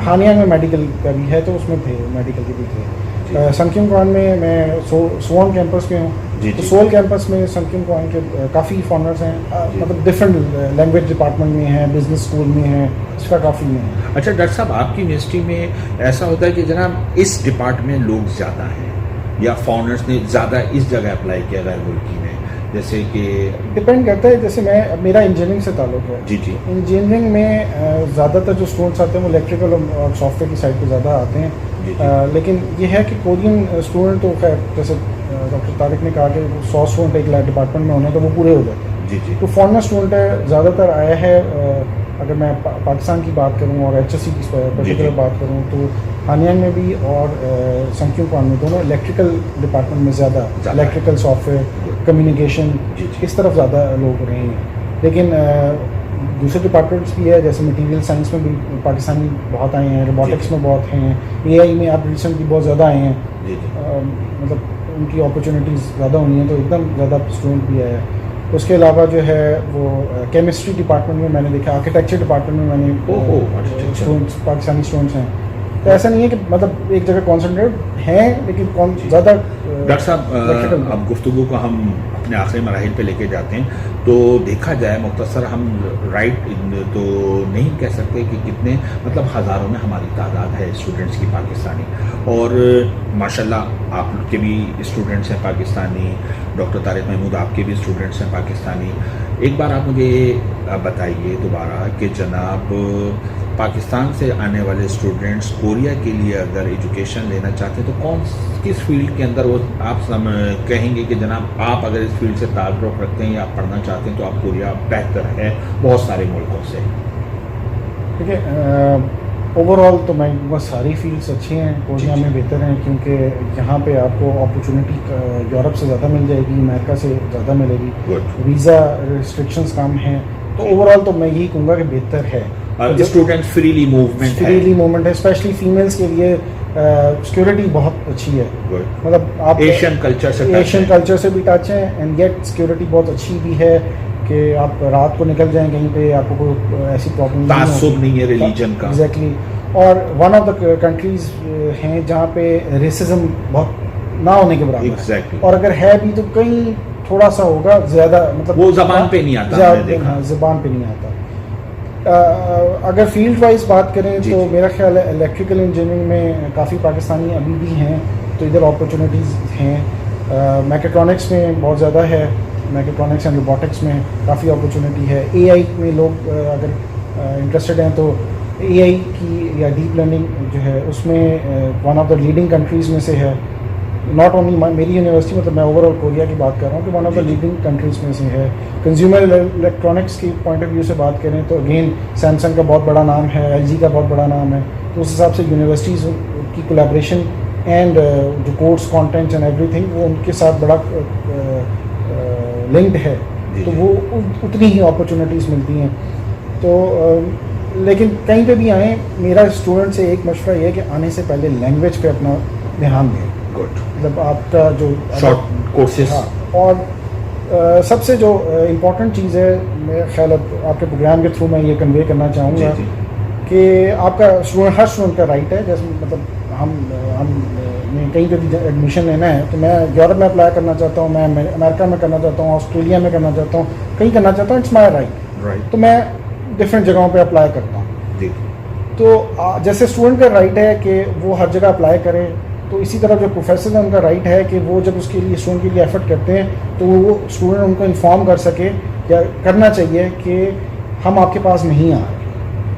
Speaker 2: ہانیانگ میں میڈیکل کا بھی ہے، تو اس میں تھے میڈیکل کے بھی تھے۔ سنکیونگ کوان میں سوون کیمپس میں ہوں، تو سول کیمپس میں سنکیونگ کوان کے کافی فارنرز ہیں، مطلب ڈفرینٹ لینگویج ڈپارٹمنٹ میں ہیں، بزنس اسکول میں ہیں، اس کا کافی میں ہے۔
Speaker 1: اچھا ڈاکٹر صاحب، آپ کی یونیورسٹی میں ایسا ہوتا ہے کہ جناب اس ڈپارٹمنٹ میں لوگ زیادہ ہیں یا فارنرز نے زیادہ اس جگہ اپلائی کیا غیر ملکی میں، جیسے کہ
Speaker 2: ڈپینڈ کرتا ہے، جیسے میرا انجینئرنگ سے تعلق ہے،
Speaker 1: جی جی،
Speaker 2: انجینئرنگ میں زیادہ تر جو اسٹوڈنٹس آتے ہیں وہ الیکٹریکل اور سافٹ ویئر کی سائڈ پہ زیادہ آتے ہیں، لیکن یہ ہے کہ کورین اسٹوڈنٹ تو خیر جیسے ڈاکٹر طارق نے کہا کہ 100 اسٹوڈنٹ ایک ڈپارٹمنٹ میں ہونے تو وہ پورے ہو جاتے ہیں،
Speaker 1: جی جی،
Speaker 2: تو فارنر اسٹوڈنٹ ہے زیادہ تر آیا ہے۔ اگر میں پاکستان کی بات کروں اور ایچ ایس سی کی پرٹیکولر بات کروں تو ہانیانگ میں بھی اور سنکیونگ کوان میں دونوں الیکٹریکل ڈپارٹمنٹ میں زیادہ الیکٹریکل سافٹ ویئر کمیونیکیشن اس طرف زیادہ لوگ رہے ہیں، لیکن دوسرے ڈپارٹمنٹس بھی ہے، جیسے مٹیریل سائنس میں بھی پاکستانی بہت آئے ہیں، روبوٹکس میں بہت ہیں، اے آئی میں اب ریسنٹلی بہت زیادہ آئے ہیں، مطلب ان کی اپرچونیٹیز زیادہ ہوئی ہیں، تو ایک دم زیادہ اسٹوڈنٹ بھی آیا ہے۔ اس کے علاوہ جو ہے وہ کیمسٹری ڈپارٹمنٹ میں میں نے دیکھا، آرکیٹیکچر ڈپارٹمنٹ میں میں نے اسٹوڈنٹس پاکستانی اسٹوڈنٹس ہیں، تو ایسا نہیں ہے کہ مطلب ایک جگہ کانسنٹریٹ ہیں، لیکن زیادہ
Speaker 1: ڈاکٹر صاحب اب گفتگو کو ہم اپنے آخری مراحل پہ لے کے جاتے ہیں، تو دیکھا جائے مختصر ہم رائٹ تو نہیں کہہ سکتے کہ کتنے مطلب ہزاروں میں ہماری تعداد ہے اسٹوڈنٹس کی پاکستانی، اور ماشاءاللہ آپ کے بھی اسٹوڈنٹس ہیں پاکستانی، ڈاکٹر طارق محمود آپ کے بھی اسٹوڈنٹس ہیں پاکستانی۔ ایک بار آپ مجھے بتائیے دوبارہ کہ جناب پاکستان سے آنے والے اسٹوڈنٹس کوریا کے لیے اگر ایجوکیشن لینا چاہتے ہیں تو کس فیلڈ کے اندر وہ آپ کہیں گے کہ جناب آپ اگر اس فیلڈ سے تعلق رکھتے ہیں یا آپ پڑھنا چاہتے ہیں تو آپ کوریا بہتر ہے بہت سارے ملکوں سے؟
Speaker 2: دیکھیے اوور آل تو میں بس ساری فیلڈس اچھی ہیں، کوریا میں بہتر ہیں، کیونکہ یہاں پہ آپ کو اپرچونیٹی یورپ سے زیادہ مل جائے گی، امریکہ سے زیادہ ملے گی، ویزا ریسٹرکشنز کم ہیں، تو اوور آل تو میں یہی کہوں گا کہ بہتر ہے۔
Speaker 1: اسٹوڈنٹ فریلی
Speaker 2: موومنٹ ہے، اسپیشلی فیمیلس کے لیے سیکورٹی بہت اچھی ہے، مطلب آپ ایشین کلچر سے بھی ٹچ ہیں، اینڈ یٹ سیکورٹی بہت اچھی بھی ہے کہ آپ رات کو نکل جائیں کہیں پہ آپ کو کوئی ایسی پرابلم
Speaker 1: تعصب نہیں ہے ریلیجن کا۔
Speaker 2: ایگزیکٹلی، اور ون آف دا کنٹریز ہیں جہاں پہ ریسزم بہت نہ ہونے کے برابر ہے، اور اگر ہے بھی تو کہیں تھوڑا سا ہوگا، زیادہ مطلب
Speaker 1: وہ زبان پہ نہیں آتا،
Speaker 2: زبان پہ نہیں آتا۔ اگر فیلڈ وائز بات کریں تو میرا خیال ہے الیکٹریکل انجینئرنگ میں کافی پاکستانی ابھی بھی ہیں، تو ادھر اپرچونیٹیز ہیں۔ میکٹرونکس میں بہت زیادہ ہے، میکٹرونکس اینڈ روبوٹکس میں کافی اپرچونیٹی ہے۔ اے آئی میں لوگ اگر انٹرسٹڈ ہیں تو اے آئی کی یا ڈیپ لرننگ جو ہے اس میں one of the leading countries میں سے ہے، ناٹ اونلی میری یونیورسٹی، مطلب میں اوور آل کوریا کی بات کر رہا ہوں کہ one of the leading countries میں سے ہے۔ کنزیومر الیکٹرانکس کی پوائنٹ آف ویو سے بات کریں تو اگین سیمسنگ کا بہت بڑا نام ہے، ایل جی کا بہت بڑا نام ہے، تو اس حساب سے یونیورسٹیز کی کولیبریشن اینڈ جو course contents and every thing وہ ان کے ساتھ بڑا لنکڈ ہے, تو وہ اتنی ہی اپرچونیٹیز ملتی ہیں. تو لیکن کہیں پہ بھی آئیں, میرا اسٹوڈنٹ سے ایک مشورہ یہ ہے کہ آنے سے پہلے لینگویج پہ اپنا دھیان دیں.
Speaker 1: گڈ.
Speaker 2: مطلب آپ کا جو
Speaker 1: شارٹ کورسز.
Speaker 2: ہاں, اور سب سے جو امپورٹنٹ چیز ہے, میرا خیال آپ کے پروگرام کے تھرو میں یہ کنوے کرنا چاہوں گا کہ آپ کا اسٹوڈنٹ, ہر اسٹوڈنٹ کا رائٹ ہے. جیسے مطلب ہم کہیں پہ بھی ایڈمیشن لینا ہے, تو میں یورپ میں اپلائی کرنا چاہتا ہوں, میں امریکہ میں کرنا چاہتا ہوں, آسٹریلیا میں کرنا چاہتا ہوں, کہیں کرنا چاہتا ہوں, اٹس مائی رائٹ. تو میں ڈفرینٹ جگہوں پہ اپلائی کرتا ہوں. تو جیسے اسٹوڈنٹ کا رائٹ ہے کہ وہ ہر جگہ اپلائی کرے, تو اسی طرح جو پروفیسر ہیں ان کا رائٹ ہے کہ وہ جب اس کے لیے اسٹوڈنٹ کے لیے ایفرٹ کرتے ہیں تو وہ اسٹوڈنٹ ان کو انفارم کر سکے, یا کرنا چاہیے کہ ہم آپ کے پاس نہیں آ رہے.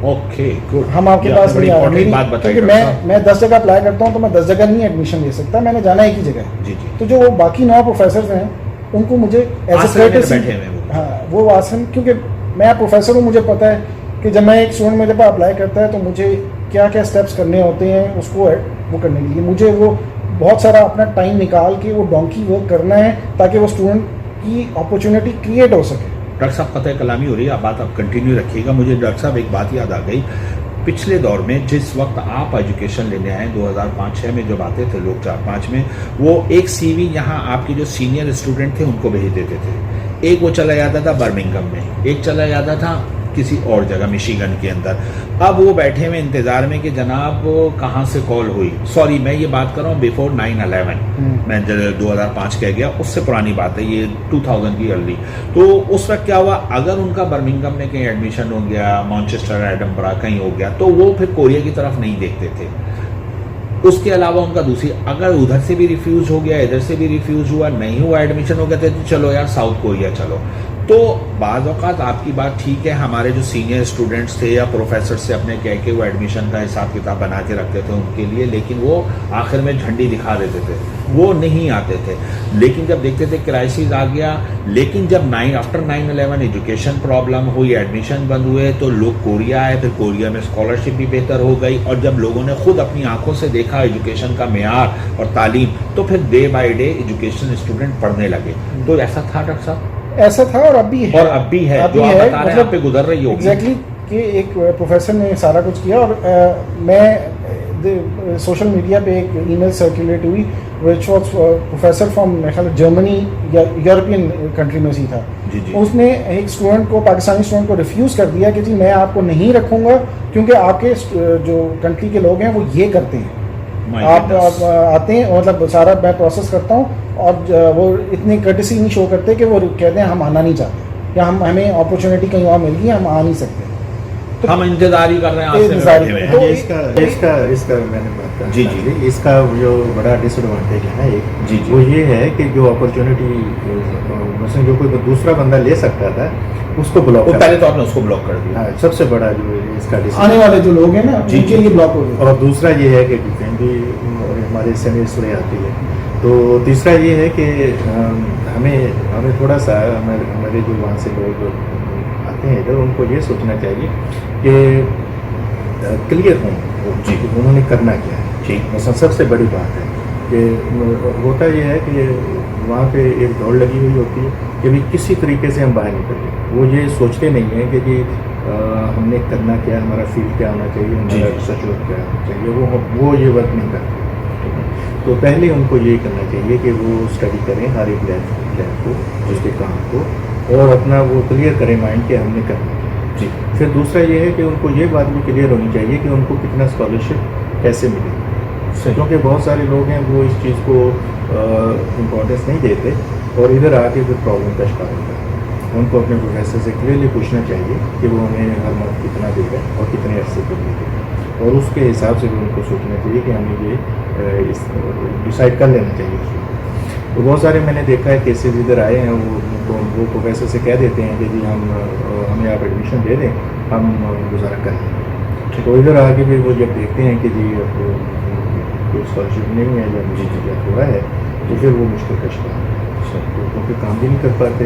Speaker 1: Okay good.
Speaker 2: ہم آپ کے پاس نہیں آ رہے, کیونکہ میں 10 جگہ اپلائی کرتا ہوں تو میں 10 جگہ نہیں ایڈمیشن لے سکتا, میں نے جانا ایک ہی جگہ ہے. تو جو وہ باقی 9 پروفیسرز ہیں ان کو مجھے ایز اے ہاں وہ آسن, کیونکہ میں پروفیسر ہوں, مجھے پتہ ہے کہ جب میں ایک اسٹوڈنٹ میرے پاس اپلائی کرتا ہے تو مجھے کیا کیا اسٹیپس کرنے ہوتے ہیں اس کو وہ کرنے کے لیے مجھے وہ بہت سارا اپنا ٹائم نکال کے وہ ڈونکی ورک کرنا ہے تاکہ وہ اسٹوڈنٹ کی اپرچونیٹی کریٹ ہو سکے.
Speaker 1: ڈاکٹر صاحب قطع کلامی ہو رہی ہے, آپ بات آپ کنٹینیو رکھیے گا. مجھے ڈاکٹر صاحب ایک بات یاد آ گئی, پچھلے دور میں جس وقت آپ ایجوکیشن لینے آئے 2005-6 میں جب آتے تھے لوگ 4-5 میں, وہ ایک سی وی یہاں آپ کے جو سینئر اسٹوڈنٹ تھے ان کو بھیج دیتے تھے. ایک وہ چلا جاتا تھا برمنگم میں, ایک چلا جاتا تھا کسی اور جگہ مشیگن کے اندر. اب وہ بیٹھے ہوئے انتظار میں کہ جناب کہاں سے کال ہوئی. سوری میں یہ بات کر رہا ہوں بیفور 9/11, میں 2005 کہہ گیا, اس سے پرانی بات ہے, یہ 2000 کی ارلی. تو اس وقت کیا ہوا, اگر ان کا برمنگم میں کہیں ایڈمیشن ہو گیا, مانچسٹر ایڈمبرا کہیں ہو گیا, تو وہ پھر کوریا کی طرف نہیں دیکھتے تھے. اس کے علاوہ ان کا دوسری, اگر ادھر سے بھی ریفیوز ہو گیا, ادھر سے بھی ریفیوز ہوا, نہیں ہوا ایڈمیشن ہو گیا تو چلو یار ساؤتھ کوریا چلو. تو بعض اوقات آپ کی بات ٹھیک ہے, ہمارے جو سینئر اسٹوڈنٹس تھے یا پروفیسر سے اپنے کہہ کے وہ ایڈمیشن کا حساب کتاب بنا کے رکھتے تھے ان کے لیے, لیکن وہ آخر میں جھنڈی دکھا دیتے تھے, وہ نہیں آتے تھے. لیکن جب دیکھتے تھے کرائسس آ گیا, لیکن جب آفٹر 9/11 ایجوکیشن پرابلم ہوئی, ایڈمیشن بند ہوئے, تو لوگ کوریا آئے, پھر کوریا میں اسکالرشپ بھی بہتر ہو گئی, اور جب لوگوں نے خود اپنی آنکھوں سے دیکھا ایجوکیشن کا معیار اور تعلیم, تو پھر day by day education student پڑھنے لگے. تو ایسا تھا ڈاکٹر صاحب,
Speaker 2: ایسا تھا اور اب بھی ہے,
Speaker 1: اور اب بھی ہے, جو آپ بتا رہے ہیں آپ پہ گزر رہی ہوگی.
Speaker 2: ایگزیکٹلی, کہ ایک پروفیسر نے سارا کچھ کیا, اور میں سوشل میڈیا پہ ایک ای میل سرکولیٹ ہوئی وچ واز پروفیسر فرام میرے خیال جرمنی یا یورپین کنٹری میں سے تھا. اس نے ایک اسٹوڈنٹ کو, پاکستانی اسٹوڈنٹ کو ریفیوز کر دیا کہ جی میں آپ کو نہیں رکھوں گا کیونکہ آپ کے جو کنٹری کے لوگ ہیں وہ یہ کرتے ہیں, آپ آتے ہیں, مطلب سارا میں پروسیس کرتا ہوں, اور وہ اتنی کرٹسی نہیں شو کرتے کہ وہ کہتے ہیں ہم آنا نہیں چاہتے, یا ہمیں اپرچونیٹی کہیں اور مل گئی, ہم آ نہیں سکتے,
Speaker 1: ہم انتظار ہی کر رہے ہیں.
Speaker 3: اس کا میں نے بات کرا, اس کا جو بڑا ڈس ایڈوانٹیج ہے نا ایک, وہ یہ ہے کہ جو اپرچونیٹی مثلا جو کوئی دوسرا بندہ لے سکتا تھا اس کو بلاک,
Speaker 1: پہلے تو آپ نے اس کو بلاک کر دیا.
Speaker 3: سب سے بڑا جو اس کا
Speaker 2: آنے والے جو لوگ ہیں نا ان کے لیے بلاک ہو گیا.
Speaker 3: اور دوسرا یہ ہے کہ ڈیفینڈ بھی ہمارے سینئرس رہے آتی ہے. تو تیسرا یہ ہے کہ ہمیں تھوڑا سا ہمارے جو وہاں سے لوگ آتے ہیں ادھر, ان کو یہ سوچنا چاہیے کہ کلیئر ہوں کہ انہوں نے کرنا کیا ہے. مثلا سب سے بڑی بات ہے کہ ہوتا یہ ہے کہ وہاں پہ ایک دوڑ لگی ہوئی ہوتی ہے کہ بھی کسی طریقے سے ہم باہر نکلیں. وہ یہ سوچتے نہیں ہیں کہ جی ہم نے کرنا کیا, ہمارا فیلڈ کیا ہونا چاہیے, ہمارا ریسرچ ورک کیا ہونا چاہیے, وہ یہ ورک نہیں کرتے. تو پہلے ان کو یہ کرنا چاہیے کہ وہ اسٹڈی کریں ہر ایک لیب کو, اس کے کام کو, اور اپنا وہ کلیئر کریں مائنڈ کہ ہم نے کرنا ہے. پھر دوسرا یہ ہے کہ ان کو یہ بات بھی کلیئر ہونی چاہیے کہ ان کو کتنا اسکالرشپ کیسے ملے, کیونکہ بہت سارے لوگ ہیں وہ اس چیز کو امپورٹینس نہیں دیتے, اور ادھر آ کے پھر پرابلم کا شکار ہوتا ہے. ان کو اپنے پروفیسر سے کلیئرلی پوچھنا چاہیے کہ وہ ہمیں ہر منتھ کتنا دے گا اور کتنے عرصے کے لیے دے گا, اور اس کے حساب سے بھی ان کو سوچنا چاہیے کہ ہمیں یہ ڈیسائڈ کر لینا چاہیے. تو بہت سارے میں نے دیکھا ہے کیسز ادھر آئے ہیں, وہ پروفیسر سے کہہ دیتے ہیں کہ جی ہمیں آپ ایڈمیشن دے دیں, ہم گزارا کر لیں. تو ادھر آ کے پھر وہ جب دیکھتے ہیں کہ جی اب کوئی اسکالرشپ نہیں ہے یا مجھے ہوا ہے, تو پھر وہ مشکل کا شکار ہے, کیونکہ کام بھی نہیں کر پاتے.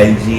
Speaker 1: LG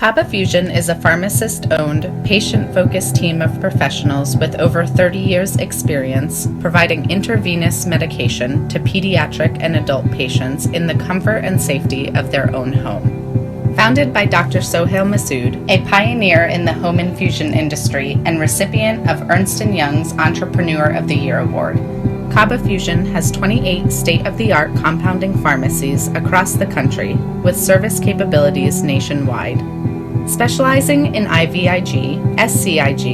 Speaker 6: Kaba Fusion is a pharmacist-owned, patient-focused team of professionals with over 30 years' experience providing intravenous medication to pediatric and adult patients in the comfort and safety of their own home. Founded by Dr. Sohail Masood, a pioneer in the home infusion industry and recipient of Ernst & Young's Entrepreneur of the Year Award, Kaba Fusion has 28 state-of-the-art compounding pharmacies across the country with service capabilities nationwide. Specializing in IVIG, SCIG,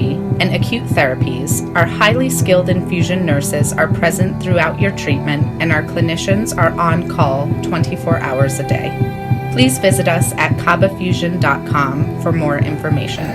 Speaker 6: and acute therapies, our highly skilled infusion nurses are present throughout your treatment, and our clinicians are on call 24 hours a day. Please visit us at kabafusion.com for more information.